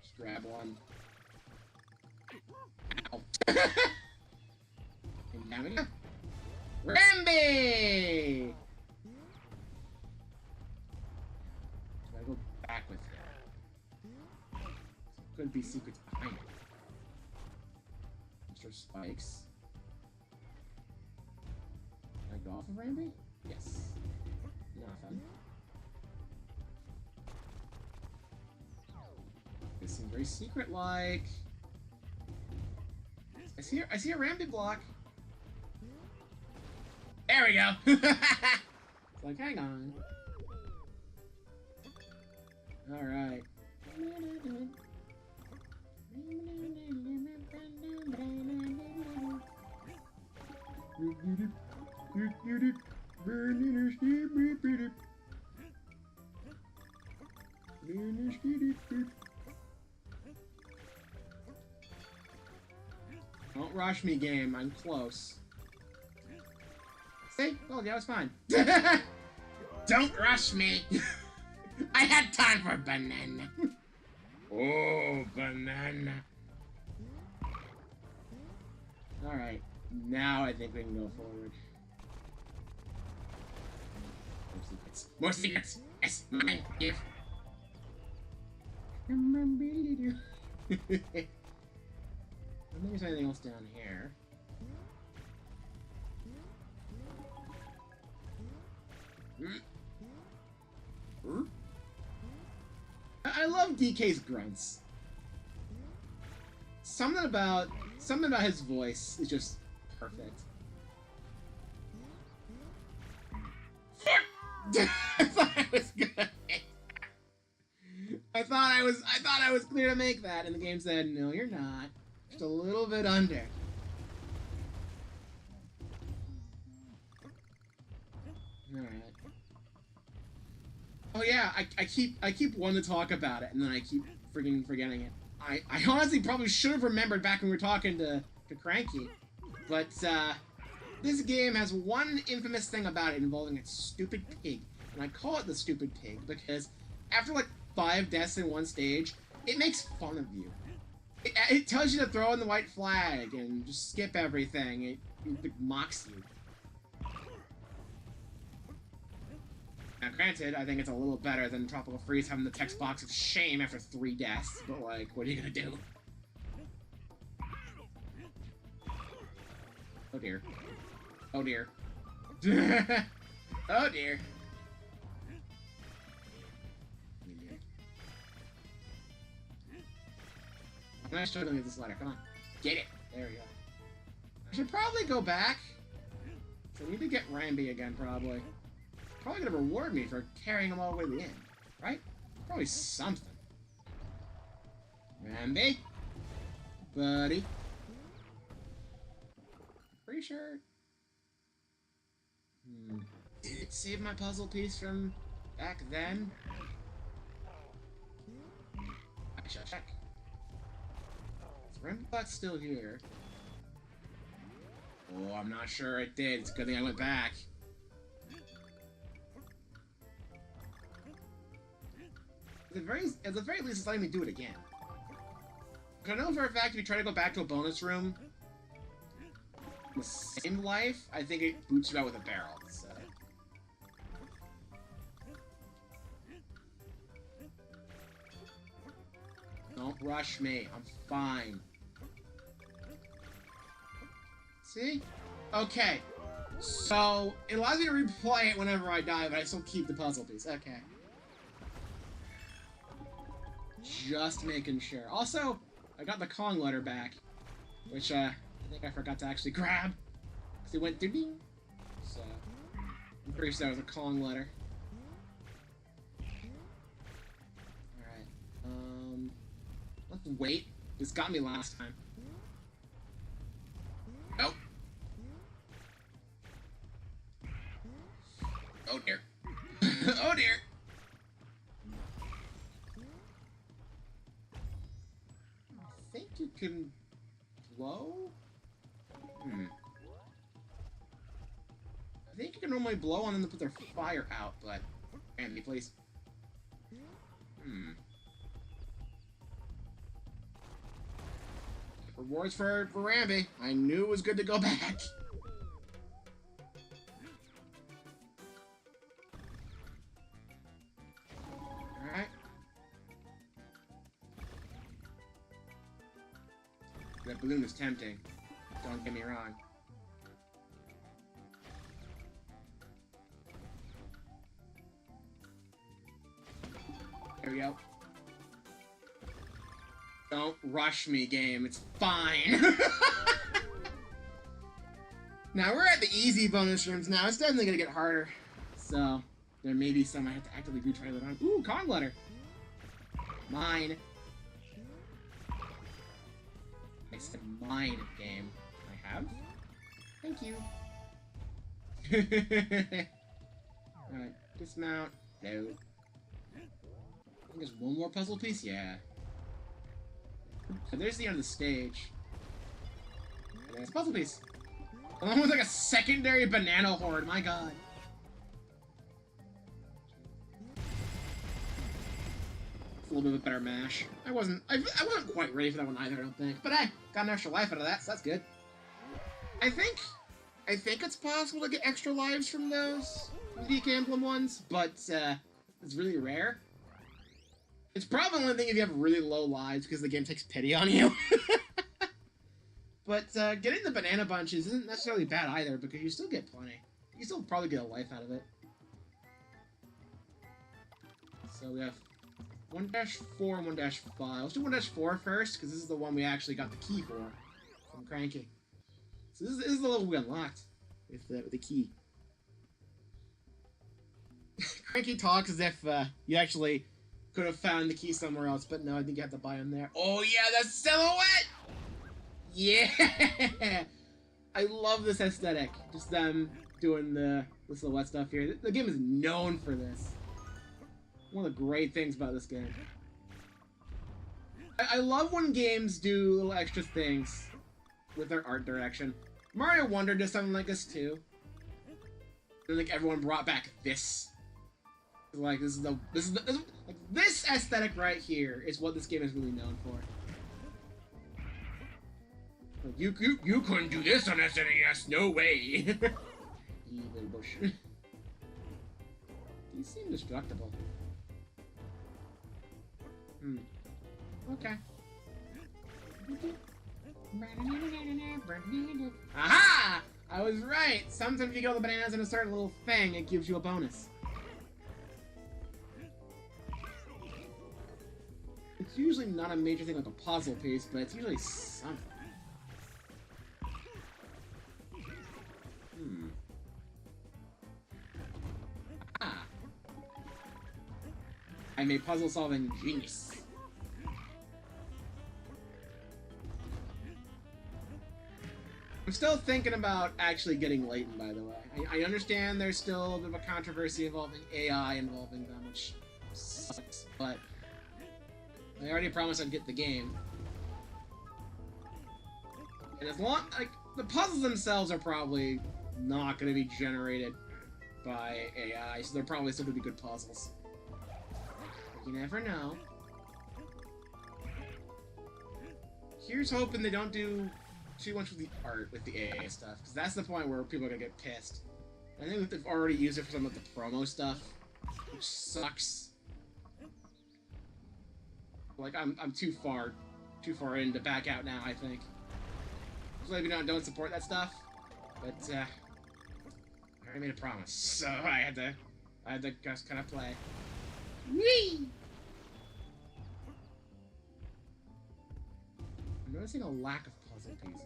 Just grab one. Ow. And down we go. Rambi! Gotta go back with him. Could be secrets behind it. Mr. Spikes. Can I go off of Rambi? Yes. Nothing. This seems very secret-like. I see a Rambi block. There we go. It's like, hang on. All right. Don't rush me, game. I'm close. See? Oh, yeah, it's fine. Don't rush me. I had time for a banana. Oh, banana. Alright. Now I think we can go forward. More secrets. More secrets! Yes, mine. Give. I don't think there's anything else down here. I love DK's grunts. Something about his voice is just perfect. I thought I was good. I thought I was clear to make that, and the game said, no, you're not. Just a little bit under. Alright. Oh yeah, I keep wanting to talk about it, and then I keep friggin' forgetting it. I honestly probably should have remembered back when we were talking to Cranky, but this game has one infamous thing about it involving a stupid pig, and I call it the stupid pig because after like 5 deaths in one stage, it makes fun of you. It tells you to throw in the white flag and just skip everything. It mocks you. Now, granted, I think it's a little better than Tropical Freeze having the text box of shame after 3 deaths, but, like, what are you gonna do? Oh, dear. Oh, dear. Oh, dear. I'm not struggling with this ladder. Come on. Get it. There we go. I should probably go back. So I need to get Rambi again, probably. Probably gonna reward me for carrying him all the way to the end, right? Probably something. Rambi? Buddy? Pretty sure... Did it save my puzzle piece from back then? I shall check. Is Rembot's still here? Oh, I'm not sure it did. It's a good thing I went back. At the very least, it's letting me do it again. I know for a fact if you try to go back to a bonus room, the same life, I think it boots you out with a barrel, so. Don't rush me. I'm fine. See? Okay. So, it allows me to replay it whenever I die, but I still keep the puzzle piece. Okay. Just making sure. Also, I got the Kong letter back, which, I think I forgot to actually grab, because it went ding. So, I'm pretty sure that was a Kong letter. Alright, let's wait. This got me last time. Nope. Oh dear. Oh dear. I think you can blow? I think you can normally blow on them to put their fire out, but Andy, please. Rewards for Rambi. I knew it was good to go back. Alright. That balloon is tempting. Don't get me wrong. There we go. Don't rush me, game. It's fine. Now, we're at the easy bonus rooms now. It's definitely gonna get harder. So, there may be some I have to actively retry that on. Ooh, Kong letter. Mine. I said mine, game. I have? Thank you. Alright, dismount. No. I think there's one more puzzle piece? Yeah. So there's the end of the stage. And there's a puzzle piece. Along with like a secondary banana horde, my god. It's a little bit of a better mash. I wasn't quite ready for that one either, I don't think. But I got an extra life out of that, so that's good. I think it's possible to get extra lives from those Weak Emblem ones, but it's really rare. It's probably the only thing if you have really low lives because the game takes pity on you. But getting the banana bunches isn't necessarily bad either because you still get plenty. You still probably get a life out of it. So we have 1-4 and 1-5. Let's do 1-4 first because this is the one we actually got the key for from Cranky. So this is the level we unlocked with the key. Cranky talks as if you actually could have found the key somewhere else, but no, I think you have to buy them there. Oh yeah, the silhouette! Yeah! I love this aesthetic. Just them doing the silhouette stuff here. The game is known for this. One of the great things about this game. I love when games do little extra things with their art direction. Mario Wonder does something like this too. I think everyone brought back this. Like this aesthetic right here is what this game is really known for. Like, you couldn't do this on SNES, no way. Evil bush. These seem destructible. Okay. Aha! I was right! Sometimes if you go the bananas in a certain little thing, it gives you a bonus. It's usually not a major thing like a puzzle piece, but it's usually something. Ah. I'm a puzzle-solving genius. I'm still thinking about actually getting Layton, by the way. I understand there's still a bit of a controversy involving AI involving them, which sucks, but I already promised I'd get the game. And as long, like, the puzzles themselves are probably not going to be generated by AI, so they're probably still going to be good puzzles. But you never know. Here's hoping they don't do too much with the art with the AA stuff, because that's the point where people are gonna get pissed. I think that they've already used it for some of the promo stuff, which sucks. Like I'm too far in to back out now, I think. So maybe don't support that stuff, but I already made a promise, so I had to just kind of play. Whee! I'm noticing a lack of puzzle pieces.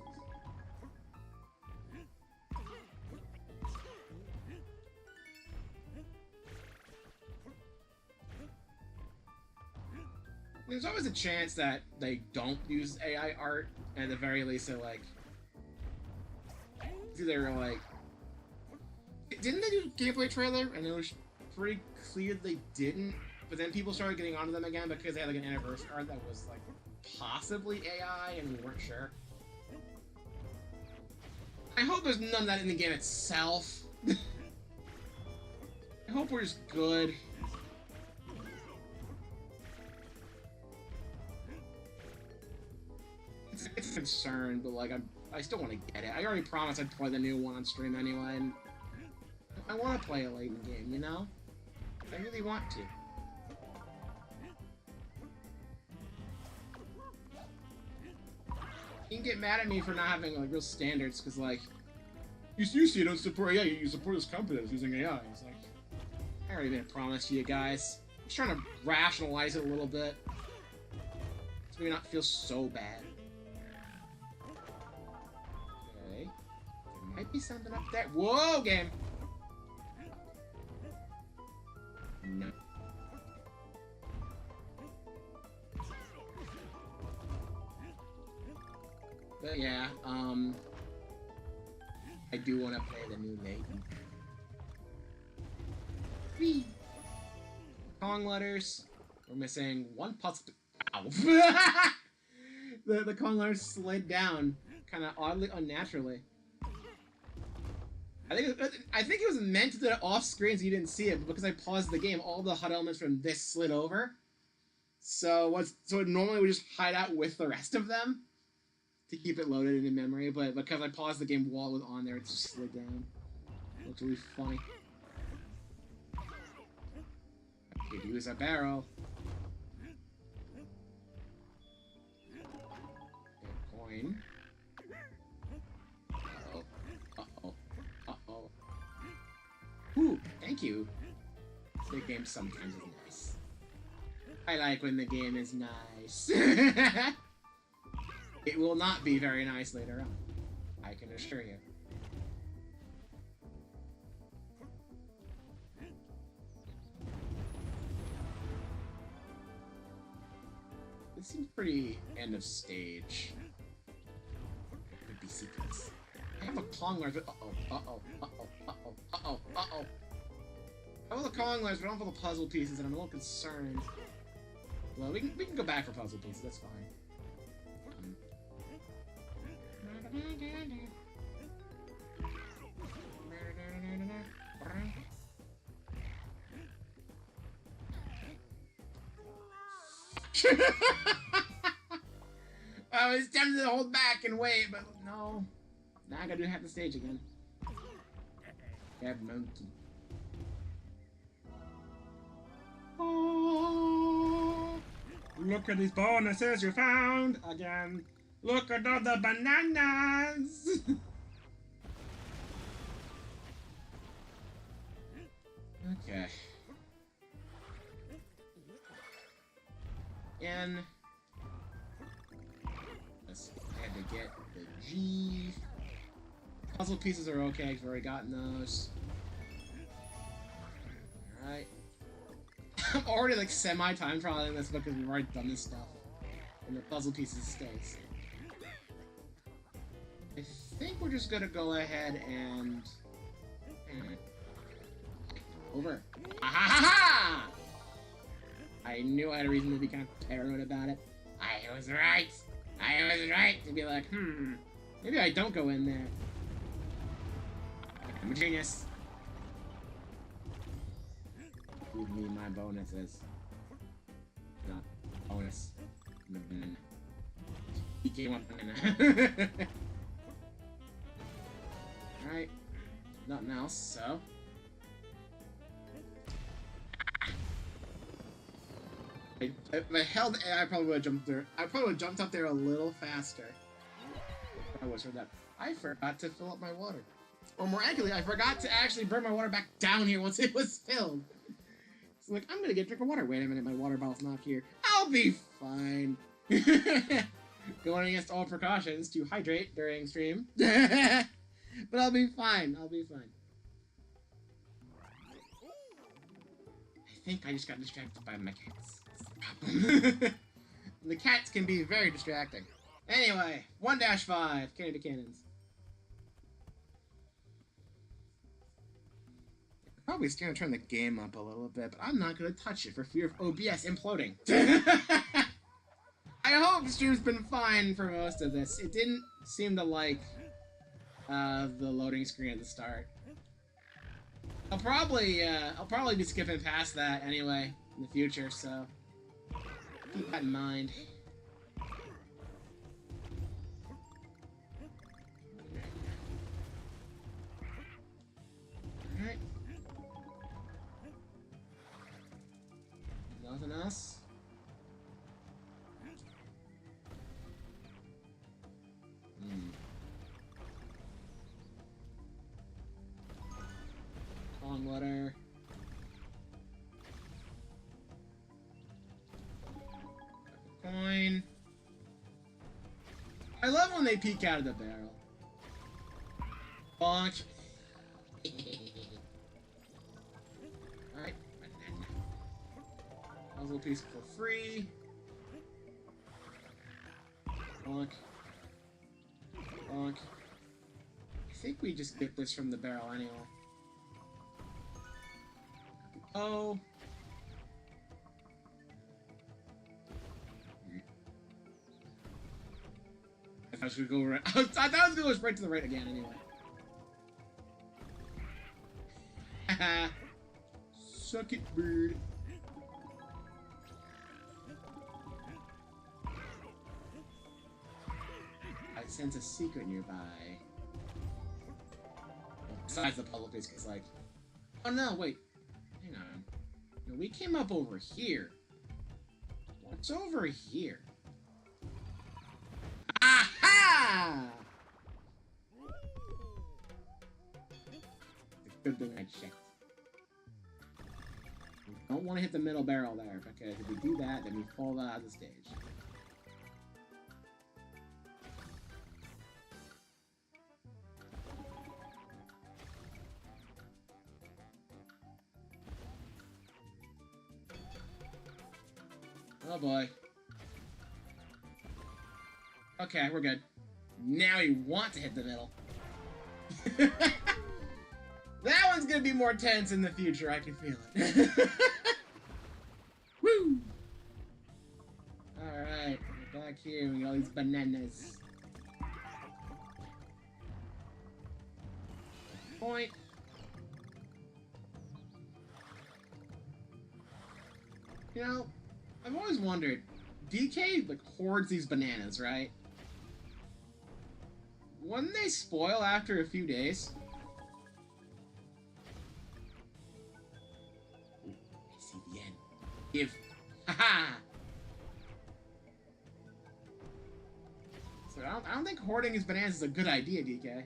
There's always a chance that they don't use AI art, and at the very least they're like... It's either like... Didn't they do a gameplay trailer? And it was pretty clear they didn't, but then people started getting onto them again because they had like an anniversary art that was like possibly AI, and we weren't sure. I hope there's none of that in the game itself. I hope we're just good. It's a concern, but like I still want to get it. I already promised I'd play the new one on stream anyway, and I want to play a Layton game, you know? I really want to. You can get mad at me for not having like real standards, because like you see, you don't support AI. You support this company that's using AI. It's like I already made a promise to you guys. I'm just trying to rationalize it a little bit, so maybe not feel so bad. Okay, there might be something up there. Whoa, game. No. But yeah, I do want to play the new Layton. Whee! Kong letters. We're missing one puzzle. Ow! the Kong letters slid down, kind of oddly, unnaturally. I think it was meant to do it off screen so you didn't see it, but because I paused the game, all the HUD elements from this slid over. So it normally would just hide out with the rest of them to keep it loaded in memory, but because I paused the game while it was on there, it just slid down. Looks really funny. I could use a barrel. A coin. Uh-oh. Uh-oh. Uh-oh. Ooh, thank you. The game sometimes is nice. I like when the game is nice. It will not be very nice later on, I can assure you. This seems pretty end of stage. Could be sequence. I have a Kong lens, but uh-oh. I have the Kong lens, but I don't have the puzzle pieces, and I'm a little concerned. Well, we can go back for puzzle pieces, that's fine. I was tempted to hold back and wait, but no. Now I gotta do half the stage again. MONKE. Oh, look at these bonuses you found again. Look at all the bananas! Okay. And I had to get the G. Puzzle pieces are okay, I've already gotten those. Alright. I'm already like semi-time trialing this because we've already done this stuff. And the puzzle pieces stays. I think we're just gonna go ahead and... Over. Ha! I knew I had a reason to be kind of paranoid about it. I was right. I was right to be like, maybe I don't go in there. I'm a genius. Give me my bonuses. Not bonus. He came up banana. Alright. Nothing else, so. If I held A, I probably would have jumped there. I probably would have jumped up there a little faster. I was for that. I forgot to fill up my water. Or more accurately, I forgot to actually bring my water back down here once it was filled. So like, I'm gonna get a drink of water. Wait a minute, my water bottle's not here. I'll be fine. Going against all precautions to hydrate during stream. But I'll be fine. I'll be fine. I think I just got distracted by my cats. The cats can be very distracting. Anyway, 1-5, Candy Cannons. I'm probably still gonna turn the game up a little bit, but I'm not gonna touch it for fear of OBS imploding. I hope the stream's been fine for most of this. It didn't seem to like the loading screen at the start. I'll probably be skipping past that anyway in the future, so keep that in mind. Alright. Nothing else? Long water. Coin. I love when they peek out of the barrel. Bonk. Alright. Puzzle piece for free. Bonk. Bonk. I think we just get this from the barrel anyway. Oh. I was gonna go right. I thought I was gonna go straight to the right again anyway. Haha. Suck it, bird. I sense a secret nearby. Besides the puzzle piece, because like, oh no, wait. Hang on. No, we came up over here. What's over here? Aha! It's a good thing I checked. We don't want to hit the middle barrel there, because if we do that, then we fall out of the stage. Oh boy. Okay, we're good. Now we want to hit the middle. That one's gonna be more tense in the future, I can feel it. Woo! Alright, we're back here, we got all these bananas. Point. You know, I've always wondered, DK like hoards these bananas, right? Wouldn't they spoil after a few days? Ooh, I see the end. Give. Haha! So I don't think hoarding his bananas is a good idea, DK.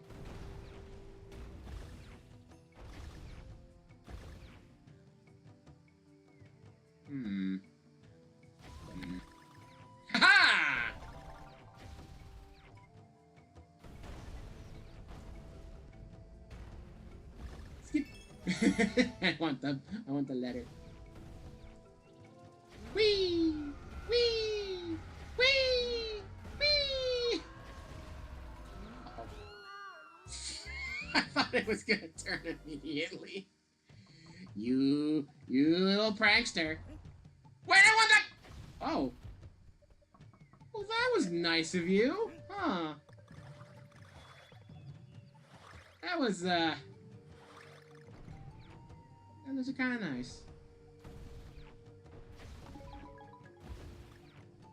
Ha! Skip. I want the letter. Wee! Wee! Wee! Wee! thought it was gonna turn immediately. You little prankster. Wait, I want that! Oh. Well, that was nice of you. Huh. That was kind of nice.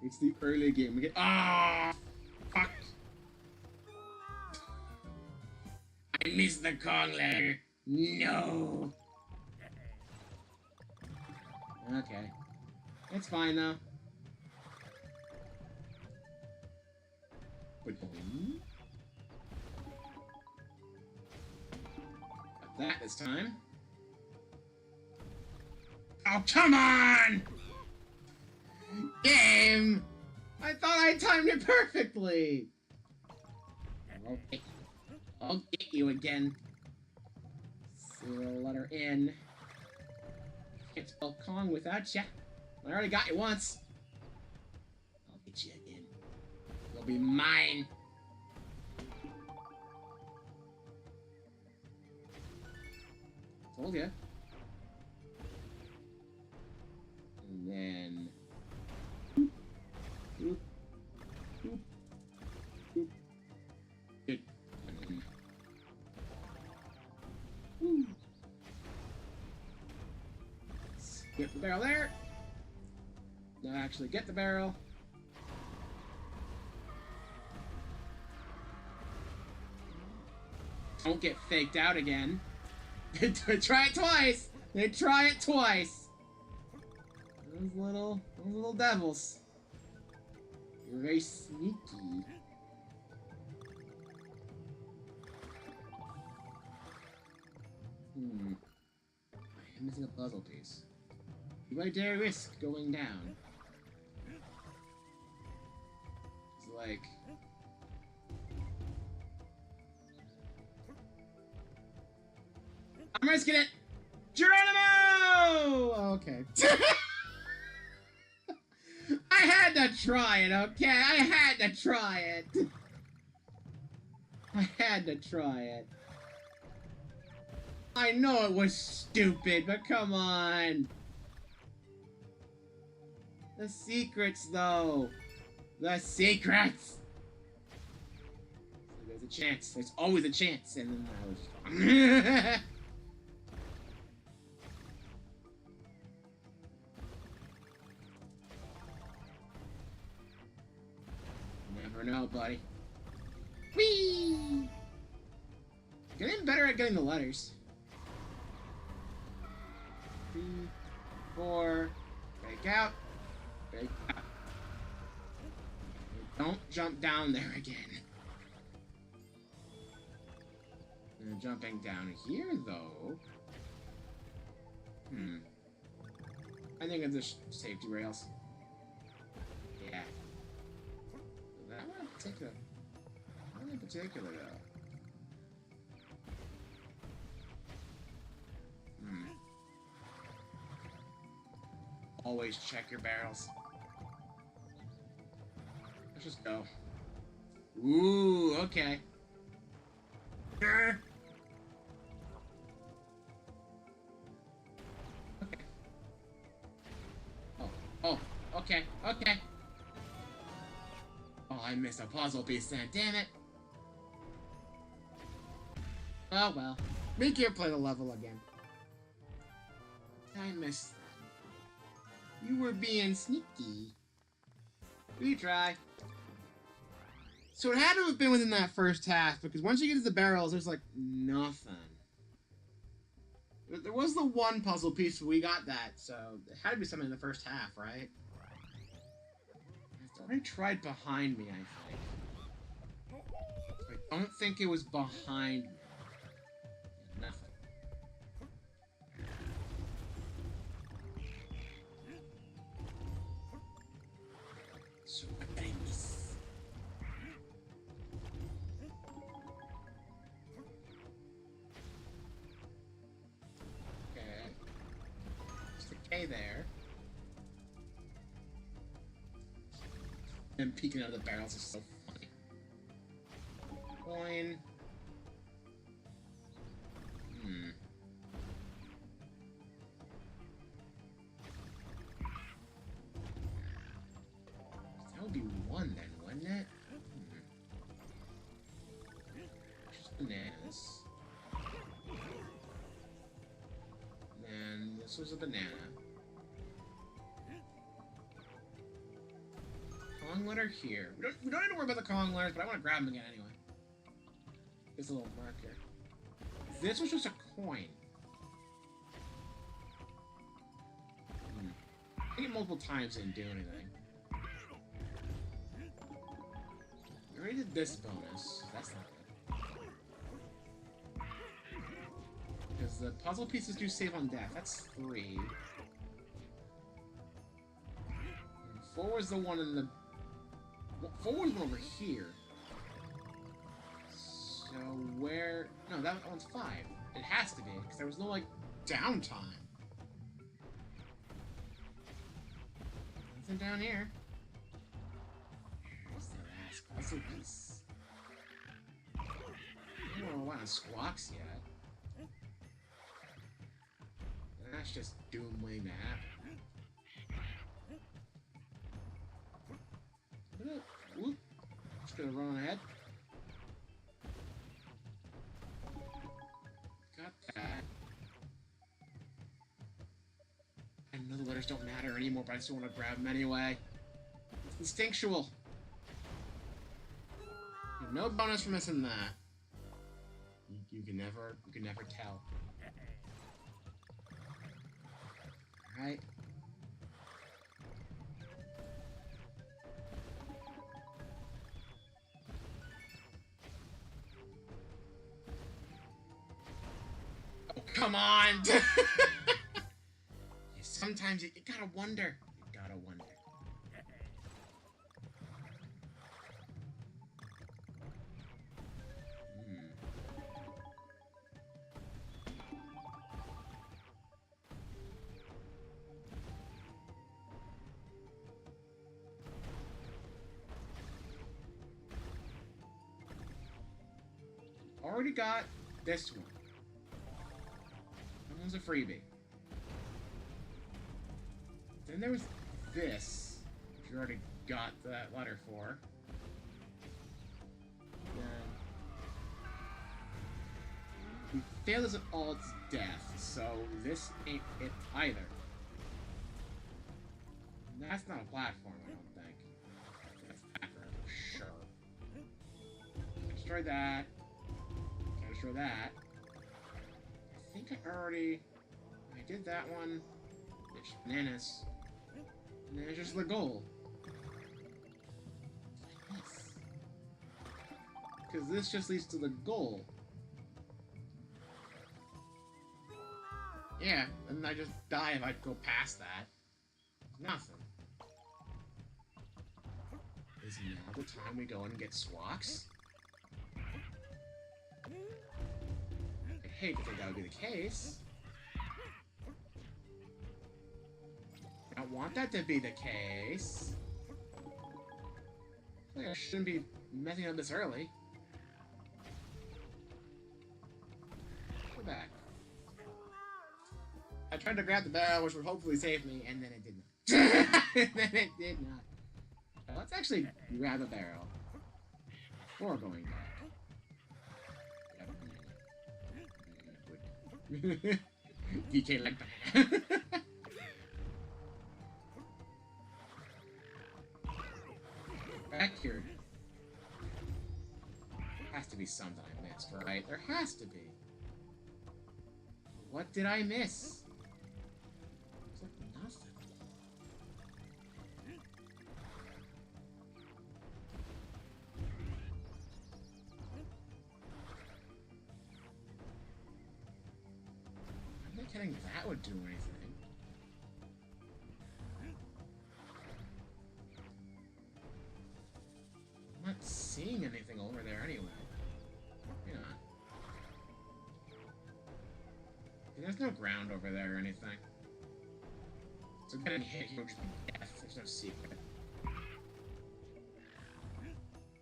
It's the early game. We get fuck. I missed the Kong ladder. No. Okay. It's fine though. Got that this time. Oh, come on! Game! I thought I timed it perfectly! I'll get you again. Zero letter N. Can't spell Kong without ya. I already got you once. I'll get you again. You'll be mine. Told ya. And then... Boop. Boop. Boop. Good. Woo. Get the barrel there. No, actually get the barrel. Don't get faked out again. Try it twice. They try it twice. Those little devils. You're very sneaky. I am missing a puzzle piece. Do I dare risk going down? It's like... I'm risking it! Geronimo! Okay. I had to try it, okay? I had to try it. I had to try it. I know it was stupid, but come on. The secrets, though. The secrets! So there's a chance. There's always a chance. And then I was wrong. Never know, buddy. Whee! Getting better at getting the letters. 3, 4, break out. Break out. Don't jump down there again. And jumping down here, though. I think it's the safety rails. Yeah. That one in particular. Not in particular, though. Always check your barrels. Let's just go. Ooh, okay. Okay. Oh, okay, okay. Oh, I missed a puzzle piece then, damn it. Oh well. Make here play the level again. I missed that. You were being sneaky. Retry. So it had to have been within that first half, because once you get to the barrels, there's like nothing. There was the one puzzle piece, we got that, so it had to be something in the first half, right? It's already tried behind me, I think. I don't think it was behind me. Nothing. So what did I miss? Okay. There's the K there. Them peeking out of the barrels is so funny. Coin. bananas. And this was a banana. Kong letter here. We don't need to worry about the Kong letters, but I want to grab them again anyway. This little marker. This was just a coin. I think it multiple times didn't do anything. We already did this bonus. That's not good. Because the puzzle pieces do save on death. That's 3. And 4 was the one in the... 4 was one over here. So where... No, that one's 5. It has to be, because there was no, like, downtime. Nothing down here. What's their ass? Puzzle piece. I don't want to squawks yet. And that's just doom waiting to happen. Oop. Just gonna run ahead. Got that. I know the letters don't matter anymore, but I still want to grab them anyway. It's instinctual. No bonus for missing that. You can never tell. Alright. Oh, come on! Sometimes you gotta wonder. You gotta wonder. Already got this one. That one's a freebie. Then there was this, which you already got that letter for. Then we failed as an all its death, so this ain't it either. And that's not a platform, I don't think. That's background for sure. Destroy that. Destroy that. I think I did that one. It's bananas. And then there's just the goal. Because this just leads to the goal. Yeah, and I just die if I go past that. Nothing. Is now the time we go and get swaks? I hate to think that would be the case. I don't want that to be the case. I feel like I shouldn't be messing up this early. Go back. I tried to grab the barrel, which would hopefully save me, and then it did not. And then it did not. Let's actually grab a barrel before going back. DK like banana. Back here. There has to be something I missed, right? There has to be. What did I miss? It's like nothing. I'm not kidding, that would do anything. I'm not seeing anything over there anyway. Yeah. There's no ground over there or anything. So getting hit here would just be death. There's no secret.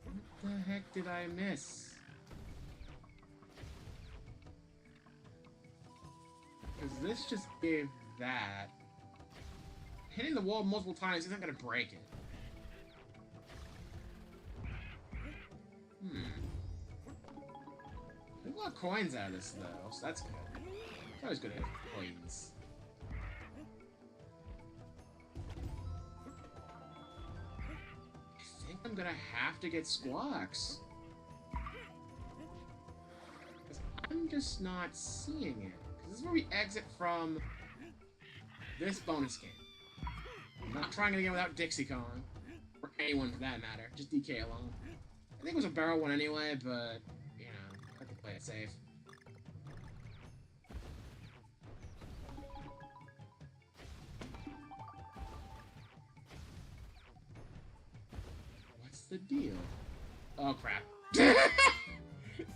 What the heck did I miss? Because this just gave that. Hitting the wall multiple times isn't gonna break it. lot of coins out of this, though, so that's good. It's always good to have coins. I think I'm gonna have to get Squawks. Because I'm just not seeing it. Because this is where we exit from this bonus game. I'm not trying it again without Dixie Kong. Or anyone for that matter. Just DK alone. I think it was a barrel one anyway, but, you know, I have to play it safe. What's the deal? Oh, crap.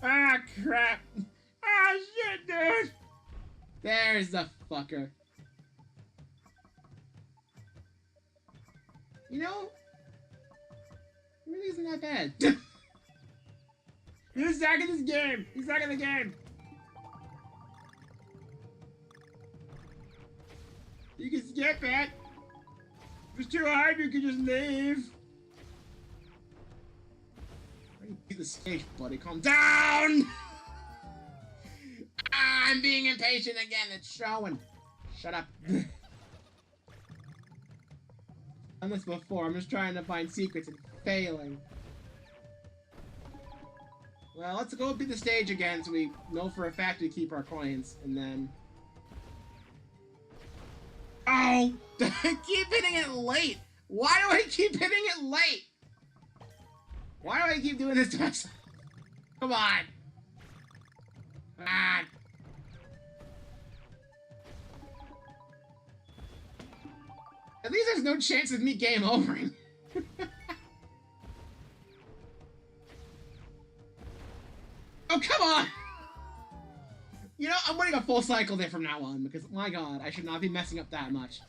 Ah, crap. Ah, shit, dude. There's the fucker. You know, it really isn't that bad. He's stuck in this game. He's stuck in the game. You can skip it. If it's too hard, you can just leave. I can beat the stage, buddy. Calm down. Ah, I'm being impatient again. It's showing. Shut up. I've done this before. I'm just trying to find secrets and failing. Well, let's go beat the stage again so we know for a fact we keep our coins, and then... Oh! I keep hitting it late! Why do I keep hitting it late? Why do I keep doing this to myself? Come on! Come on! At least there's no chance of me game overing. Oh, come on! You know, I'm winning a full cycle there from now on, because, my god, I should not be messing up that much.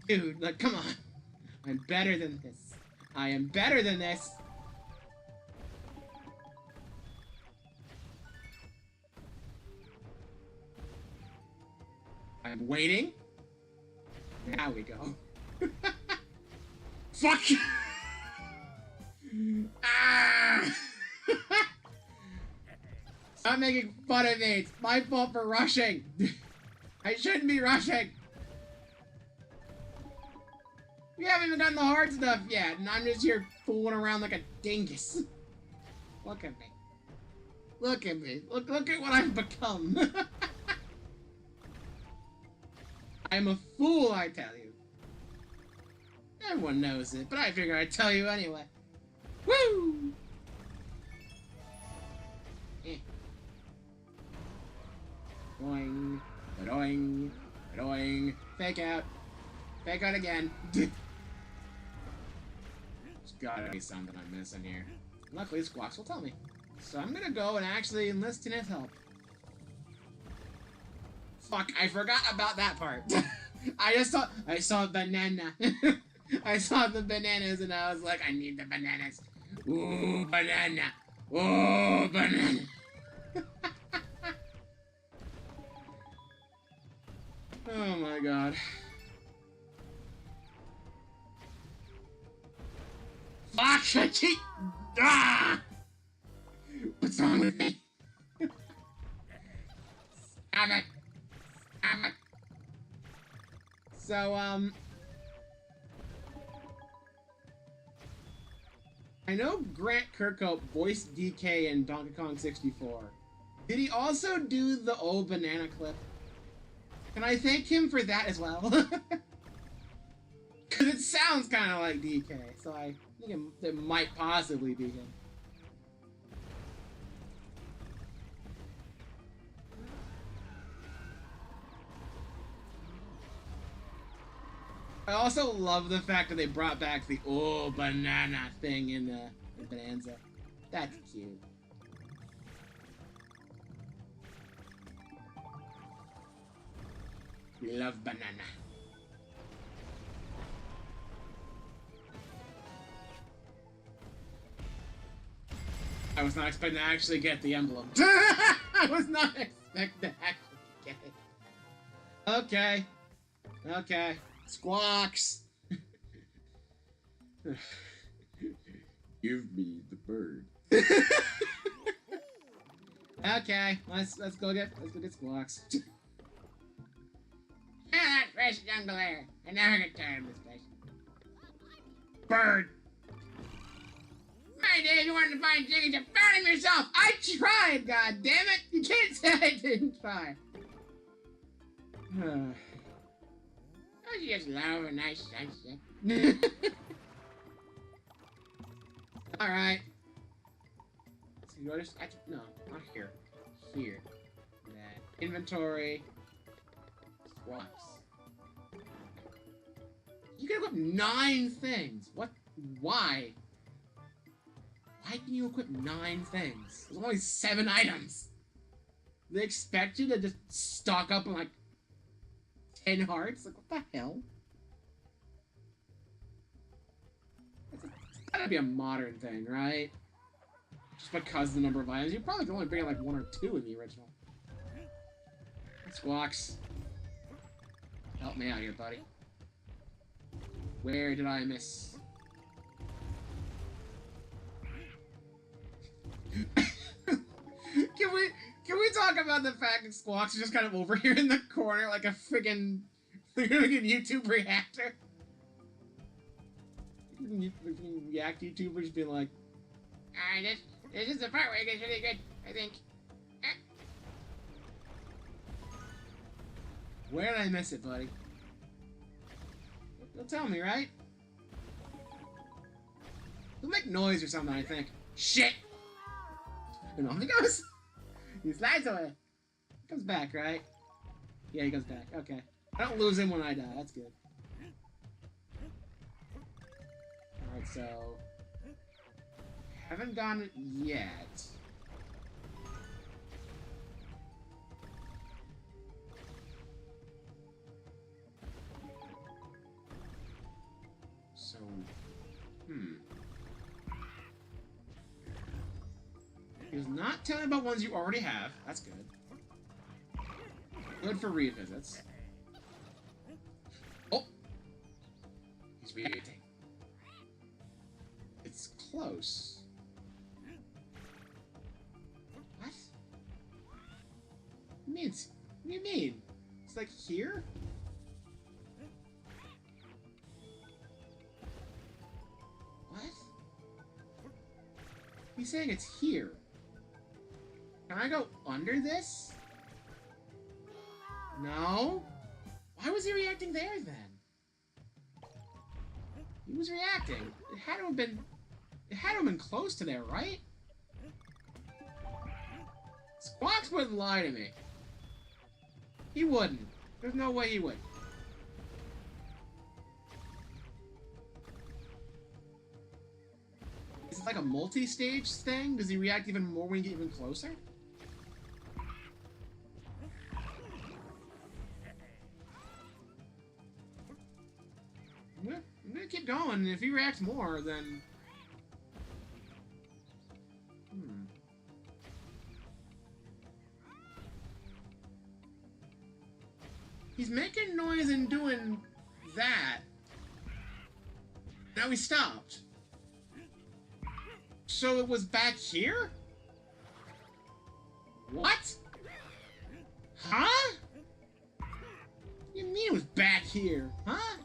Dude, like, come on. I'm better than this. I am better than this. I'm waiting. Now we go. Fuck! Ah! Stop making fun of me. It's my fault for rushing. I shouldn't be rushing. We haven't even gotten the hard stuff yet, and I'm just here fooling around like a dingus. Look at me. Look at me. Look at what I've become. I'm a fool, I tell you. Everyone knows it, but I figure I'd tell you anyway. Woo! Boing, ba-doing, ba-doing. Fake out. Fake out again. There's gotta be something I'm missing here. Luckily, Squawks will tell me. So I'm gonna go and actually enlist in his help. Fuck, I forgot about that part. I saw a banana. I saw the bananas and I was like, I need the bananas. Ooh, banana. Ooh, banana. Oh my god. Fuck, I keep... Ah! What's wrong with me? Stop it. Stop it. So, I know Grant Kirkhope voiced DK in Donkey Kong 64. Did he also do the old banana clip? Can I thank him for that as well? Because it sounds kind of like DK, so I think it might possibly be him. I also love the fact that they brought back the "oh banana" thing in the Bonanza. That's cute. We love banana. I was not expecting to actually get the emblem. I was not expecting to actually get it. Okay. Okay. Squawks! Give me the bird. Okay, let's go get Squawks. Ah, that fresh jungle air. I never get tired of this place. Bird. My day, you wanted to find chickens, you found him yourself. I tried, god damn it! You can't say I didn't try. Don't you just love a nice sunset? Alright. So you just no, not here. Here. That. Inventory. Swaps. You can equip 9 things. What? Why? Why can you equip 9 things? There's only 7 items. They expect you to just stock up on like 10 hearts? Like, what the hell? It's gotta be a modern thing, right? Just because the number of items. You probably can only bring like 1 or 2 in the original. Squawks. Help me out here, buddy. Where did I miss? Can we talk about the fact that Squawks is just kind of over here in the corner like a friggin' YouTube reactor? React YouTubers being like, this is the part where it gets really good, I think. Where did I miss it, buddy? You'll tell me, right? He'll make noise or something, I think. Shit! And off he goes! He slides away. He comes back, right? Yeah, he comes back. Okay. I don't lose him when I die. That's good. Alright, so... haven't gone it yet. So... He does not tell me about ones you already have. That's good. Good for revisits. Oh! He's reacting. It's close. What? What do you mean? It's like here? What? He's saying it's here. Can I go under this? No? Why was he reacting there then? He was reacting. It had to have been close to there, right? Squawks wouldn't lie to me. He wouldn't. There's no way he would. Is it like a multi-stage thing? Does he react even more when you get even closer? I'm gonna keep going, and if he reacts more, then... He's making noise and doing that. Now he stopped. So it was back here? What? Huh? What do you mean it was back here? Huh?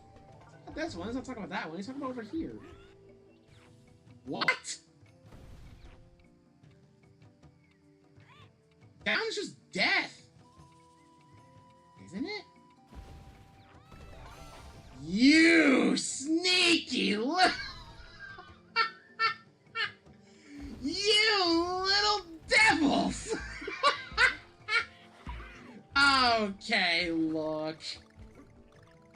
That's one. Let's not talk about that one. He's talking about over here. What? That was just death. Isn't it? You sneaky little... You little devils! Okay, look.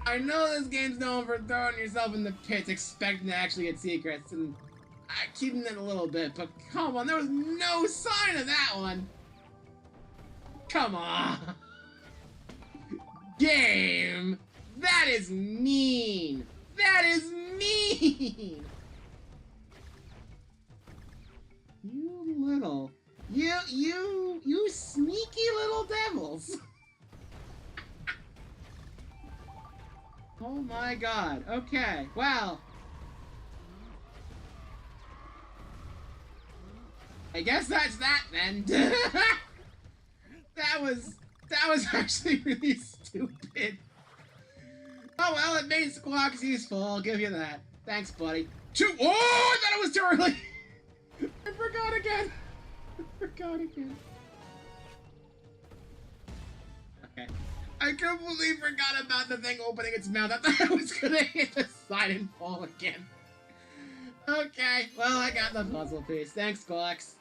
I know this game's known for throwing yourself in the pits expecting to actually get secrets, and I'm keeping it a little bit, but come on, there was no sign of that one! Come on! Game! That is mean! That is mean! You little... You sneaky little devils! Oh my god. Okay, well... I guess that's that then. That was actually really stupid. Oh well, it made Squawks useful. I'll give you that. Thanks, buddy. Oh, I thought it was too early. I forgot again. Okay. I completely forgot about the thing opening its mouth. I thought I was gonna hit the side and fall again. Okay, well, I got the puzzle piece. Thanks, Squawks.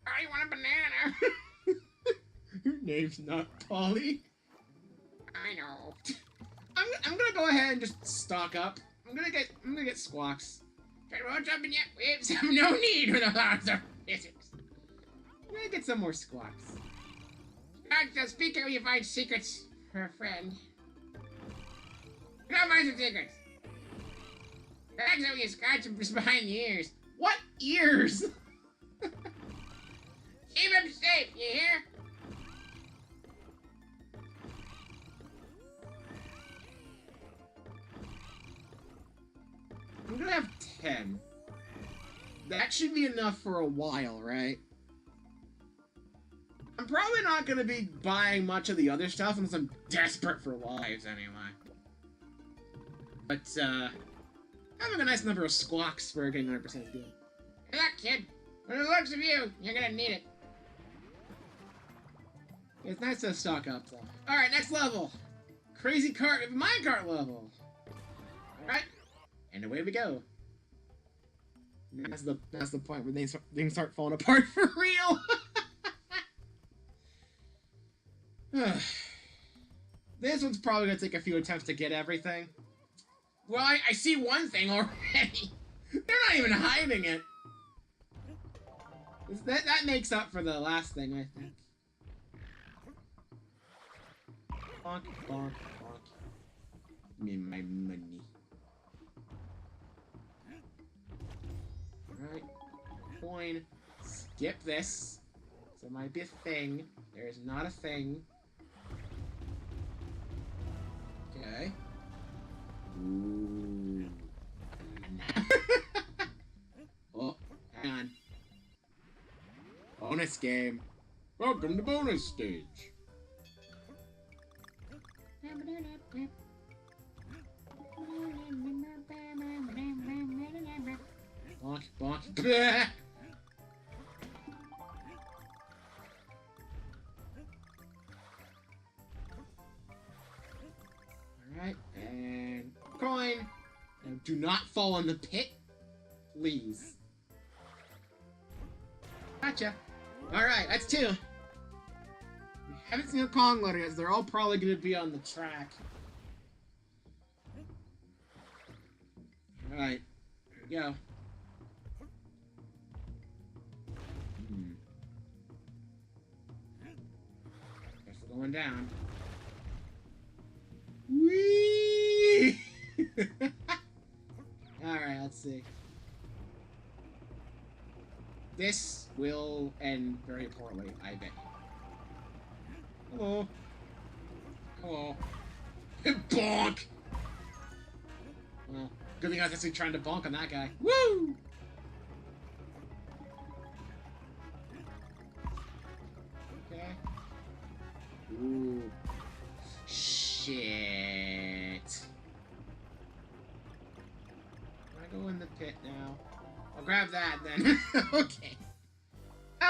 I want a banana. Your name's not Polly. I know. I'm gonna go ahead and just stock up. I'm gonna get Squawks. Try to roll jumping yet? We have no need for the laws of physics. I'm gonna get some more Squawks. Just speak how you find secrets for a friend. Go find some secrets. That's how you scratch him behind the ears. What ears? Keep him safe, you hear? I'm gonna have 10. That should be enough for a while, right? I'm probably not gonna be buying much of the other stuff unless I'm desperate for lives anyway. But, having a nice number of Squawks for getting 100% good. Good luck, kid. From the looks of you, you're gonna need it. It's nice to stock up, though. Alright, next level. Crazy cart, minecart level. Alright. And away we go. That's the point where things start falling apart for real. This one's probably gonna take a few attempts to get everything. Well, I see one thing already. They're not even hiding it. That makes up for the last thing, I think. Bonk, bonk, bonk. Give me my money. Alright. Coin. Skip this. There might be a thing. There is not a thing. Okay. Ooh. Oh, hang on. Bonus game. Welcome to bonus stage. Bonk, bonk. Bleh. Alright, and coin. Now do not fall in the pit, please. Gotcha. Alright, that's 2. We haven't seen a Kong letter yet, so they're all probably going to be on the track. Alright, here we go. Guess we're going down. Whee! Alright, let's see. This will end very poorly, I bet. Hello. Hello. Bonk! Well, good thing I was actually trying to bonk on that guy. Woo! Okay. Ooh. Shit. I go in the pit now. I'll grab that then. Okay.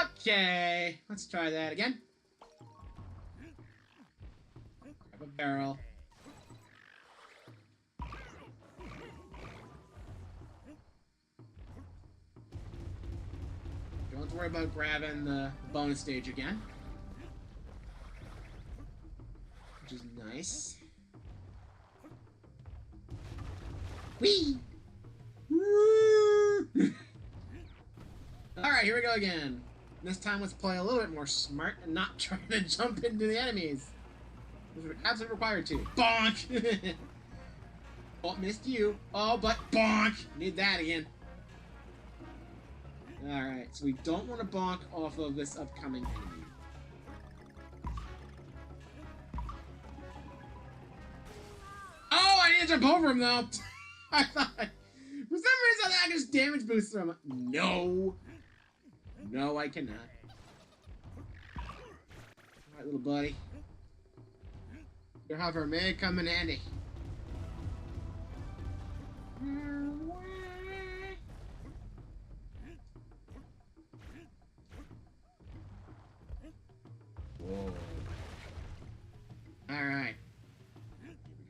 Okay. Let's try that again. Grab a barrel. Don't have to worry about grabbing the bonus stage again. Which is nice. Whee! Alright, here we go again. This time let's play a little bit more smart and not try to jump into the enemies. We're absolutely required to. Bonk! Oh, missed you. Oh, but bonk! Need that again. Alright, so we don't want to bonk off of this upcoming enemy. Oh, I need to jump over him though! I thought... For some reason I just damage boosted him. No! No, I cannot. Alright, little buddy. Your hover may come in handy. Whoa. Alright.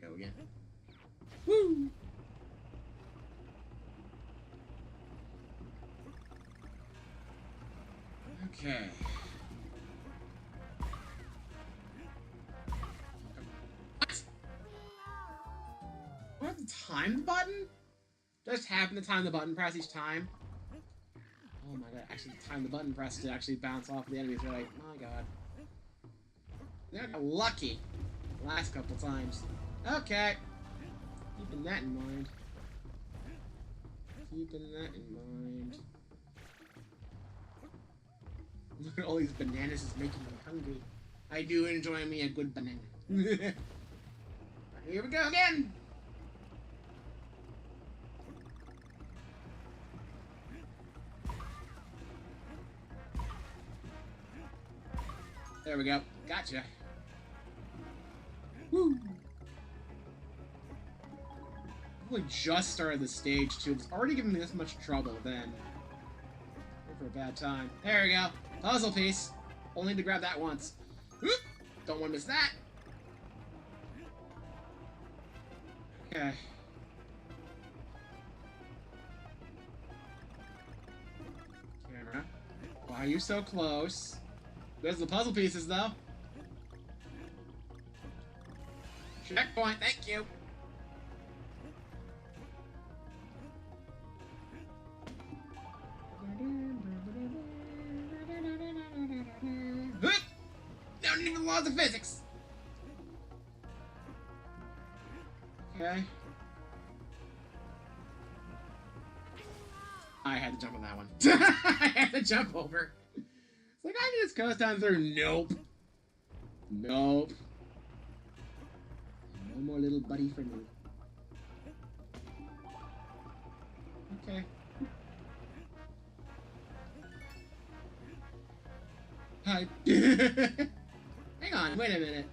Here we go again. Woo! Okay. Do I have to time the button? Just happen to time the button press each time? Oh my god, actually time the button press to actually bounce off the enemies, right? My god. They're lucky the last couple times. Okay. Keeping that in mind. Keeping that in mind. Look at all these bananas, is making me hungry. I do enjoy me a good banana. Here we go again! There we go. Gotcha. Woo! We just started the stage too. It's already giving me this much trouble then. For a bad time. There we go. Puzzle piece. Only need to grab that once. Whoop! Don't want to miss that. Okay. Camera. Why are you so close? There's the puzzle pieces, though. Checkpoint, thank you. Don't even laws of physics. Okay. I had to jump on that one. I had to jump over. It's like, I can just coast down through. Nope. Nope. No more little buddy for me. Okay. Hi. Hang on, wait a minute.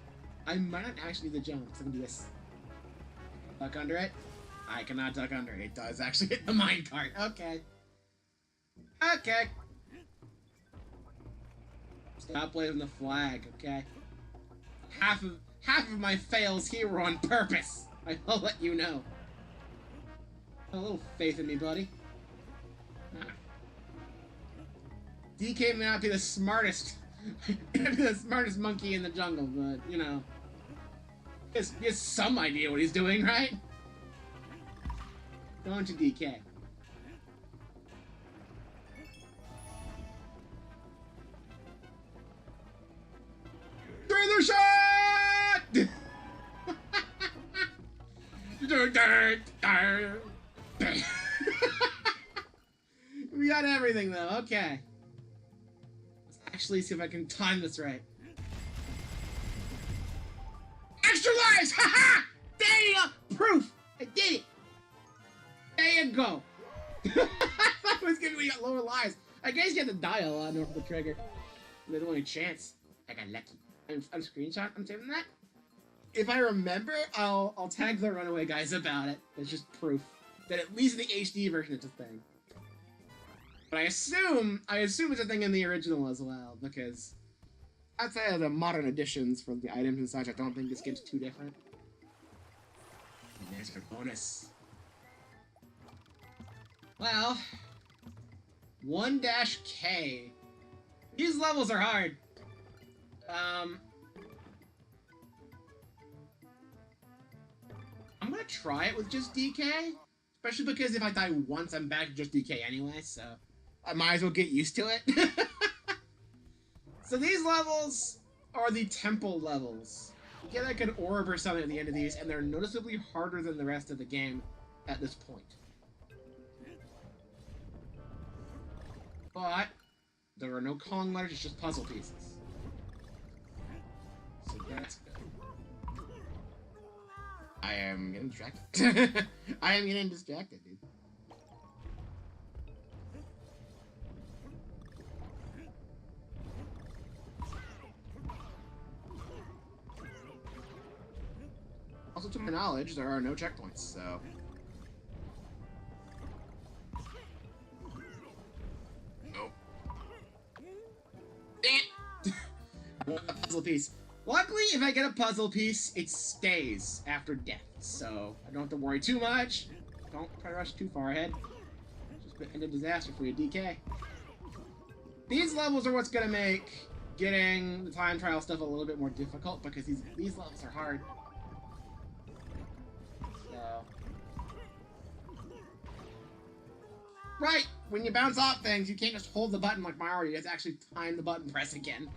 I might not actually need the jump, because I can do this. Duck under it? I cannot duck under it. It does actually hit the minecart. Okay. Okay. Stop waving the flag, okay? Half of my fails here were on purpose. I'll let you know. A little faith in me, buddy. DK may not be the smartest, the smartest monkey in the jungle, but you know, he has some idea what he's doing, right? Going to DK. Through the shot! We got everything though, okay. Let's actually see if I can time this right. Extra lives! Haha! There you go! Proof! I did it! There you go! I thought it was giving me lower lives. I guess you have to die a lot in order for the trigger. There's only a chance. I got lucky. I'm screenshot. I'm saving that. If I remember, I'll tag the Runaway guys about it. It's just proof that at least in the HD version it's a thing. But I assume it's a thing in the original as well, because outside of the modern additions for the items and such, I don't think this game's too different. And there's your bonus. Well, 1-K. These levels are hard. I'm gonna try it with just DK, especially because if I die once, I'm back to just DK anyway, so I might as well get used to it. So these levels are the temple levels. You get like an orb or something at the end of these, and they're noticeably harder than the rest of the game at this point. But there are no calling letters, it's just puzzle pieces. So that's good. I am getting distracted. I am getting distracted, dude. Also, to my knowledge, there are no checkpoints, so... Nope. Dang it! A puzzle piece. Luckily, if I get a puzzle piece, it stays after death, so I don't have to worry too much. Don't try to rush too far ahead. Just could end a disaster for you, DK. These levels are what's gonna make getting the time trial stuff a little bit more difficult, because these levels are hard. So... Right! When you bounce off things, you can't just hold the button like Mario, you have to actually time the button press again.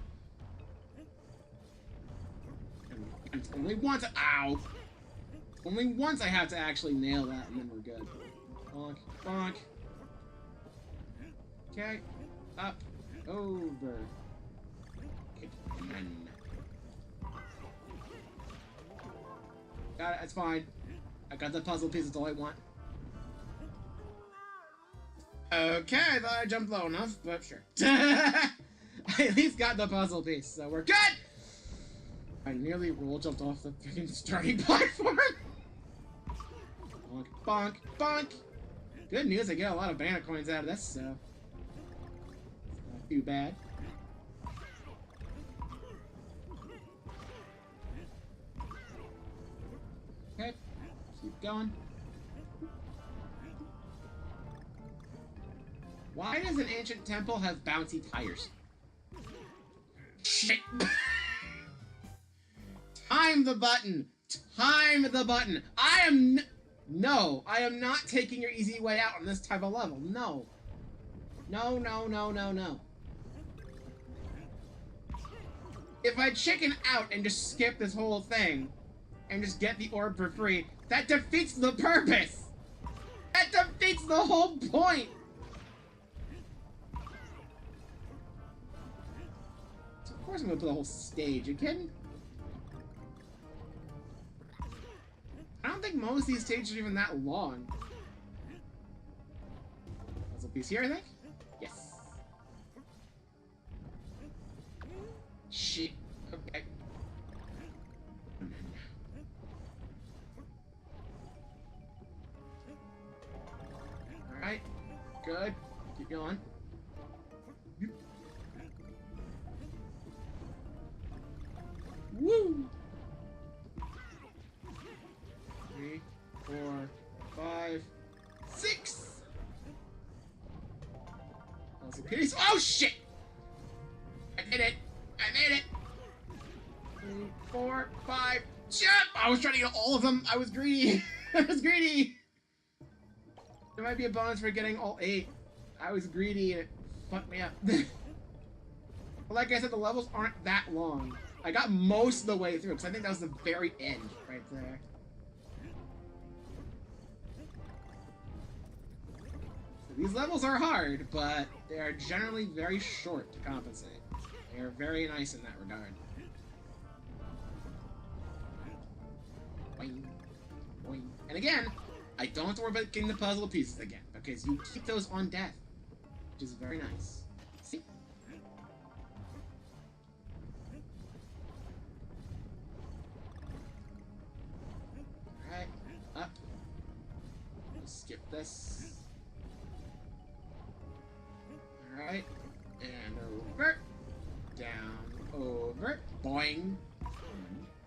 And it's only once, ow! Only once I have to actually nail that, and then we're good. Bonk, bonk. Okay, up, over. Again. Got it, it's fine. I got the puzzle piece, that's all I want. Okay, I thought I jumped low enough, but sure. I at least got the puzzle piece, so we're good! I nearly roll jumped off the freaking starting platform. Bonk, bonk, bonk. Good news, I get a lot of banana coins out of this, so it's not too bad. Okay, keep going. Why does an ancient temple have bouncy tires? Shit! Time the button! Time the button! I am not taking your easy way out on this type of level. No. No, no, no, no, no. If I chicken out and just skip this whole thing and just get the orb for free, that defeats the purpose! That defeats the whole point! So of course I'm gonna put the whole stage. You kidding? I don't think most of these stages are even that long. Puzzle piece here, I think? Yes. Shit. Okay. Alright. Good. Keep going. Woo! 3, 4, 5, 6. That's a piece. Oh shit! I did it! I made it! 3, 4, 5. Jump! I was trying to get all of them. I was greedy. I was greedy. There might be a bonus for getting all 8. I was greedy and it fucked me up. But like I said, the levels aren't that long. I got most of the way through because I think that was the very end right there. These levels are hard, but they are generally very short to compensate. They are very nice in that regard. Boing, boing. And again, I don't have to worry about getting the puzzle pieces again, because you keep those on death, which is very nice. See? Alright, up. Skip this. Alright, and over, down, over, boing.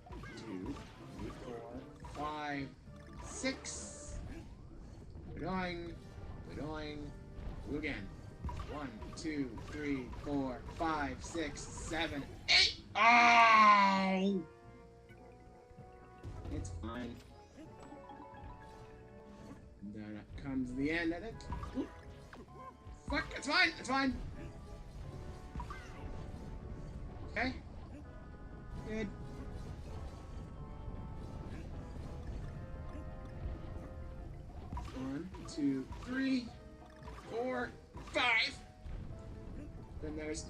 1, 2, 3, 4, 5, 6. Boing, boing, again. 1, 2, 3, 4, 5, 6, 7, 8. Oh! It's fine. And then comes the end of it. Oop. Fuck, it's fine, it's fine. Okay. Good. One, 2, 3, 4, 5. Then there's...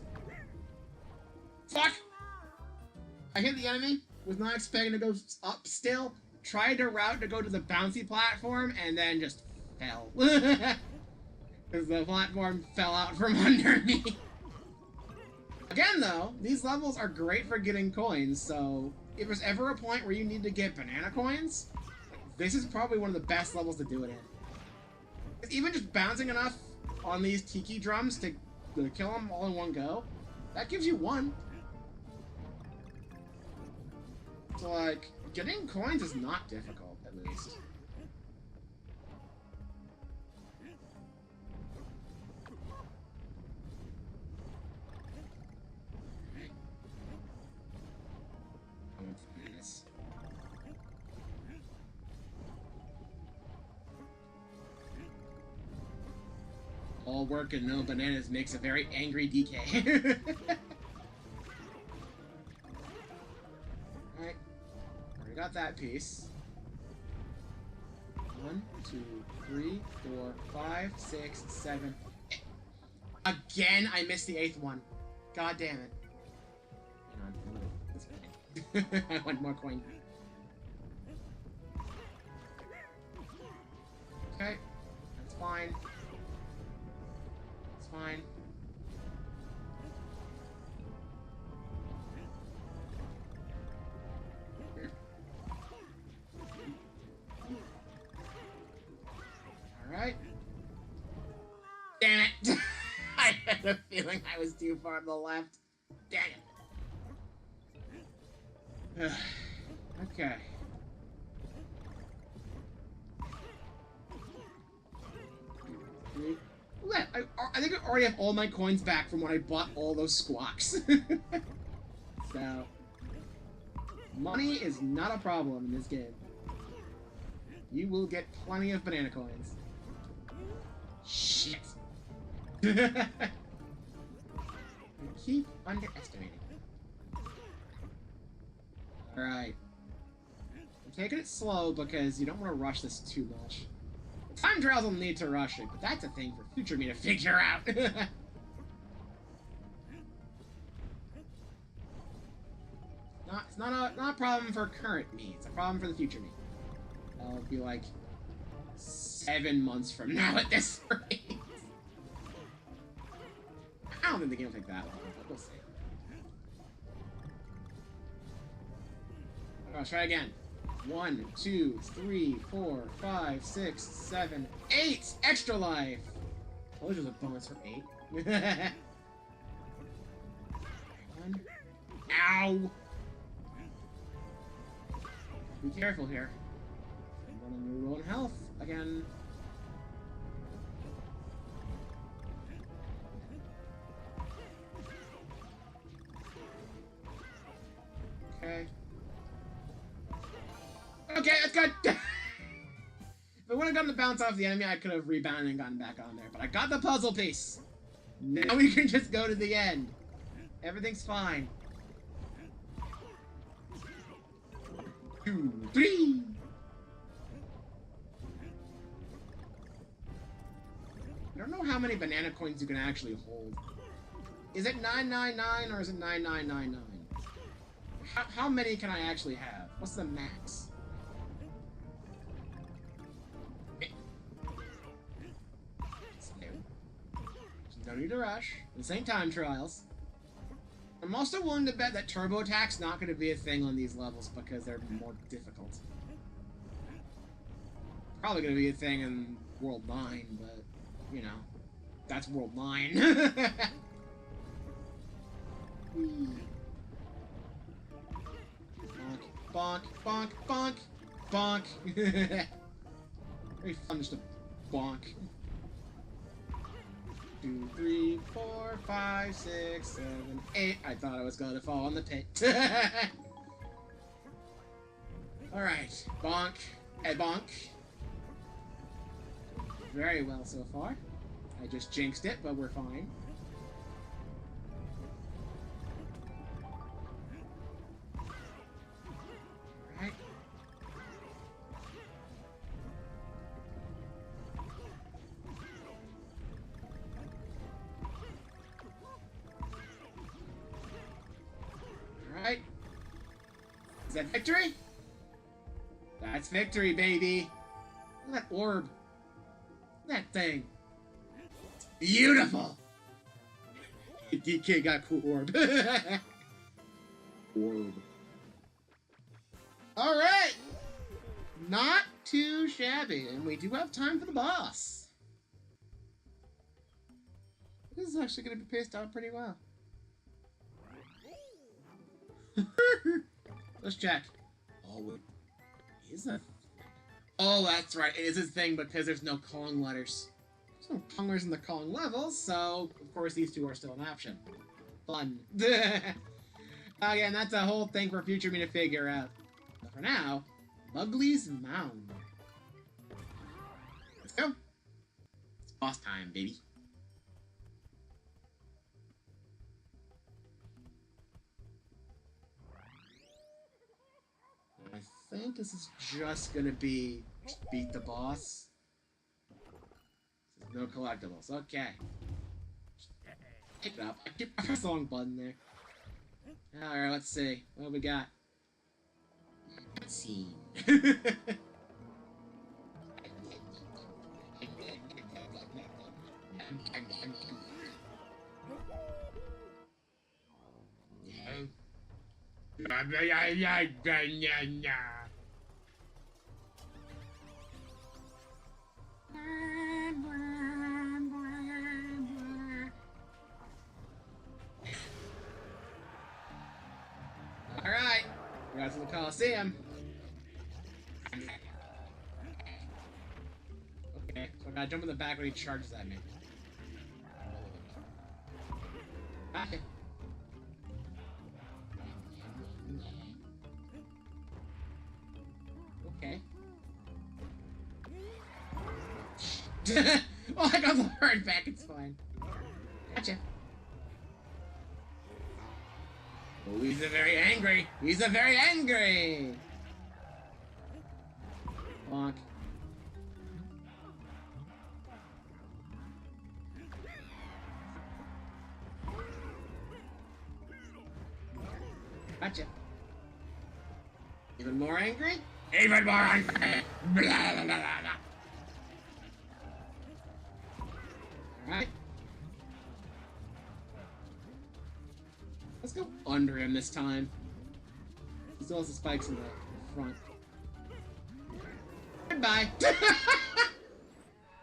Fuck! I hit the enemy, was not expecting to go up still, tried to route to go to the bouncy platform, and then just fell. Because the platform fell out from under me. Again, though, these levels are great for getting coins, so if there's ever a point where you need to get banana coins, this is probably one of the best levels to do it in. Even just bouncing enough on these tiki drums to kill them all in one go, that gives you one. So, like, getting coins is not difficult, at least. All work and no bananas makes a very angry DK. Alright. Already got that piece. 1, 2, 3, 4, 5, 6, 7. Again, I missed the 8th one. God damn it. Hang on. I want more coin. Okay. That's fine. Fine. Alright. Damn it! I had a feeling I was too far to the left. Dang it. Okay. I think I already have all my coins back from when I bought all those squawks. So, money is not a problem in this game. You will get plenty of banana coins. Shit. I keep underestimating. Alright. I'm taking it slow because you don't want to rush this too much. Time trials will need to rush it, but that's a thing for future me to figure out. It's not a problem for current me. It's a problem for the future me. I'll be like 7 months from now at this rate. I don't think the game will take that long, but we'll see. Let's try again. 1, 2, 3, 4, 5, 6, 7, 8 extra life. Oh, there's a bonus for 8. 1. Ow! Be careful here. I'm running low on health again. Okay. Okay, that's good. If I would have gotten the bounce off the enemy, I could have rebounded and gotten back on there. But I got the puzzle piece. Now we can just go to the end. Everything's fine. 2, 3. I don't know how many banana coins you can actually hold. Is it 999 or is it 9999? How many can I actually have? What's the max? No need to rush. This ain't time trials. I'm also willing to bet that turbo attack's not going to be a thing on these levels because they're more difficult. Probably going to be a thing in World 9, but, you know, that's World 9. Bonk, bonk, bonk, bonk, bonk. Very fun just to bonk. 2, 3, 4, 5, 6, 7, 8. I thought I was going to fall in the pit. Alright. Bonk. Bonk. Very well so far. I just jinxed it, but we're fine. Alright. Alright. Is that victory? That's victory, baby. Look at that orb. That thing. It's beautiful. DK got cool orb. Orb. Alright! Not too shabby, and we do have time for the boss. This is actually going to be paced out pretty well. Let's check. Oh, wait. Is that? Oh, that's right. It is a thing because there's no calling letters. There's no calling letters in the calling levels, so of course these two are still an option. Fun. Again, that's a whole thing for future me to figure out. But for now, Mugly's Mound. Let's go. It's boss time, baby. I think this is just gonna be beat the boss. No collectibles. Okay. Pick it up. I pressed the wrong button there. Alright, let's see. What we got? Let's see. Alright, we're out to the Coliseum. Okay, so I gotta jump in the back when he charges at me. Okay. Okay. Oh, I got the hard back, it's fine. Gotcha. Oh, he's a very angry. He's a very angry. Bonk. Gotcha. Even more angry? Even more angry! Blah, blah, blah, blah. Alright. Let's go under him this time. He still has the spikes in the front. Goodbye!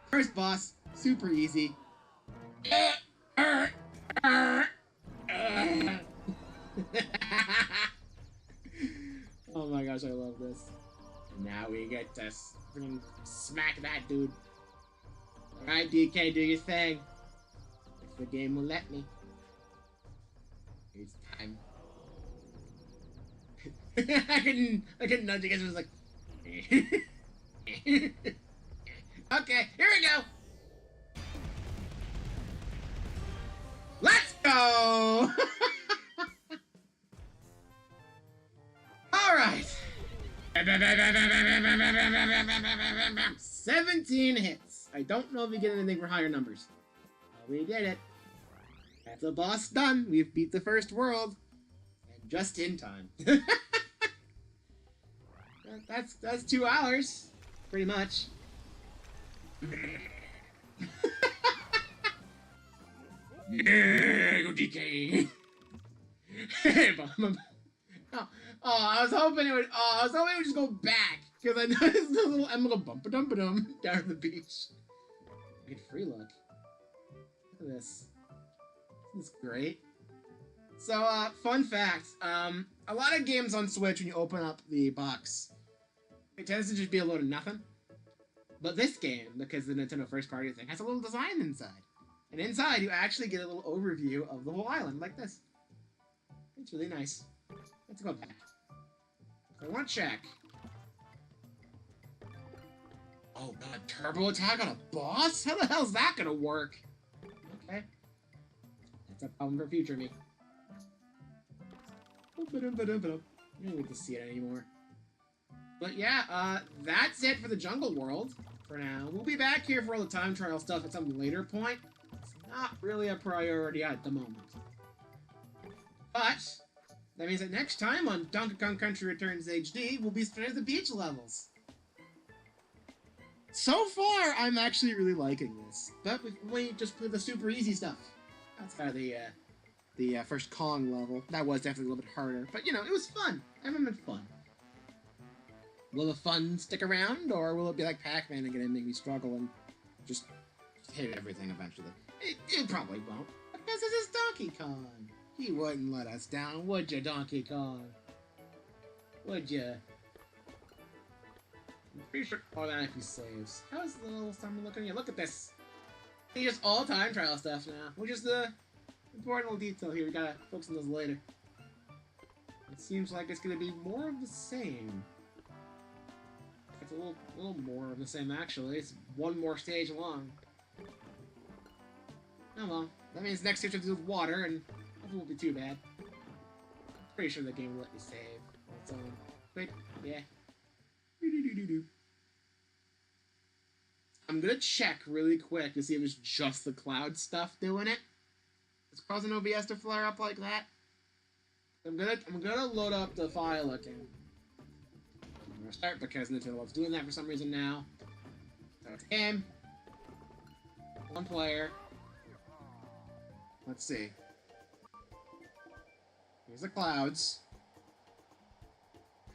First boss, super easy. Oh my gosh, I love this. And now we get to freaking smack that dude. Alright, DK, do your thing. If the game will let me. It's time. I couldn't nudge you guys, it was like... Okay, here we go! Let's go! Alright. 17 hits. I don't know if we get anything for higher numbers. But we did it. That's the boss done. We've beat the first world. And just in time. That's 2 hours. Pretty much. Yeah, go DK. I was hoping it would. I was hoping it would just go back because I noticed the little emblem bump a dum down at the beach. I get free luck. Look at this. This is great. So, fun fact. A lot of games on Switch, when you open up the box, it tends to just be a load of nothing. But this game, because the Nintendo first party thing, has a little design inside. And inside, you actually get a little overview of the whole island, like this. It's really nice. Let's go back. I want to check. Oh god, turbo attack on a boss? How the hell's that gonna work? Okay. That's a problem for future me. I don't need to see it anymore. But yeah, that's it for the jungle world for now. We'll be back here for all the time trial stuff at some later point. It's not really a priority at the moment. But that means that next time on Donkey Kong Country Returns HD, we'll be starting the beach levels. So far, I'm actually really liking this. But we just play the super easy stuff. That's kind of the the first Kong level. That was definitely a little bit harder, but you know, it was fun. I remember it fun. Will the fun stick around, or will it be like Pac-Man again and make me struggle and just hit everything eventually? It probably won't, because this is Donkey Kong. He wouldn't let us down, would you, Donkey Kong? Would you? I'm pretty sure. Oh, that actually saves. How's the little summer looking? Yeah, look at this. It's just all time trial stuff now, which is the important little detail here. We gotta focus on those later. It seems like it's gonna be more of the same. It's a little more of the same actually. It's one more stage long. Oh well, that means next stage has to do with water, and that won't be too bad. I'm pretty sure the game will let you save on its own. Wait, yeah. I'm gonna check really quick to see if it's just the cloud stuff doing it. It's causing OBS to flare up like that. I'm gonna load up the file again. I'm gonna start because Nintendo loves doing that for some reason now. So it's game. One player. Let's see. Here's the clouds.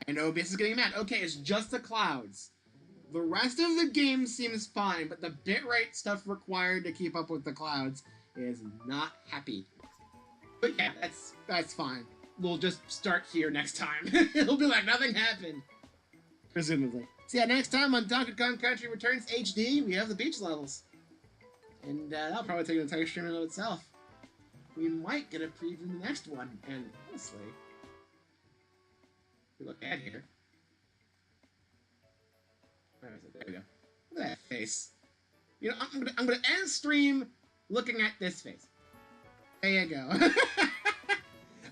And OBS is getting mad. Okay, it's just the clouds. The rest of the game seems fine, but the bitrate stuff required to keep up with the clouds is not happy. But yeah, that's fine. We'll just start here next time. It'll be like nothing happened. Presumably. So yeah, next time on Donkey Kong Country Returns HD, we have the beach levels. And that'll probably take an entire stream in itself. We might get a preview in the next one, and honestly, if we look at here. Where is it? There we go. Look at that face. You know, I'm gonna end stream looking at this face. There you go.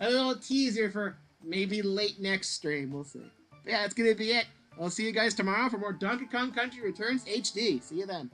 A little teaser for maybe late next stream. We'll see. But yeah, that's gonna be it. I'll see you guys tomorrow for more Donkey Kong Country Returns HD. See you then.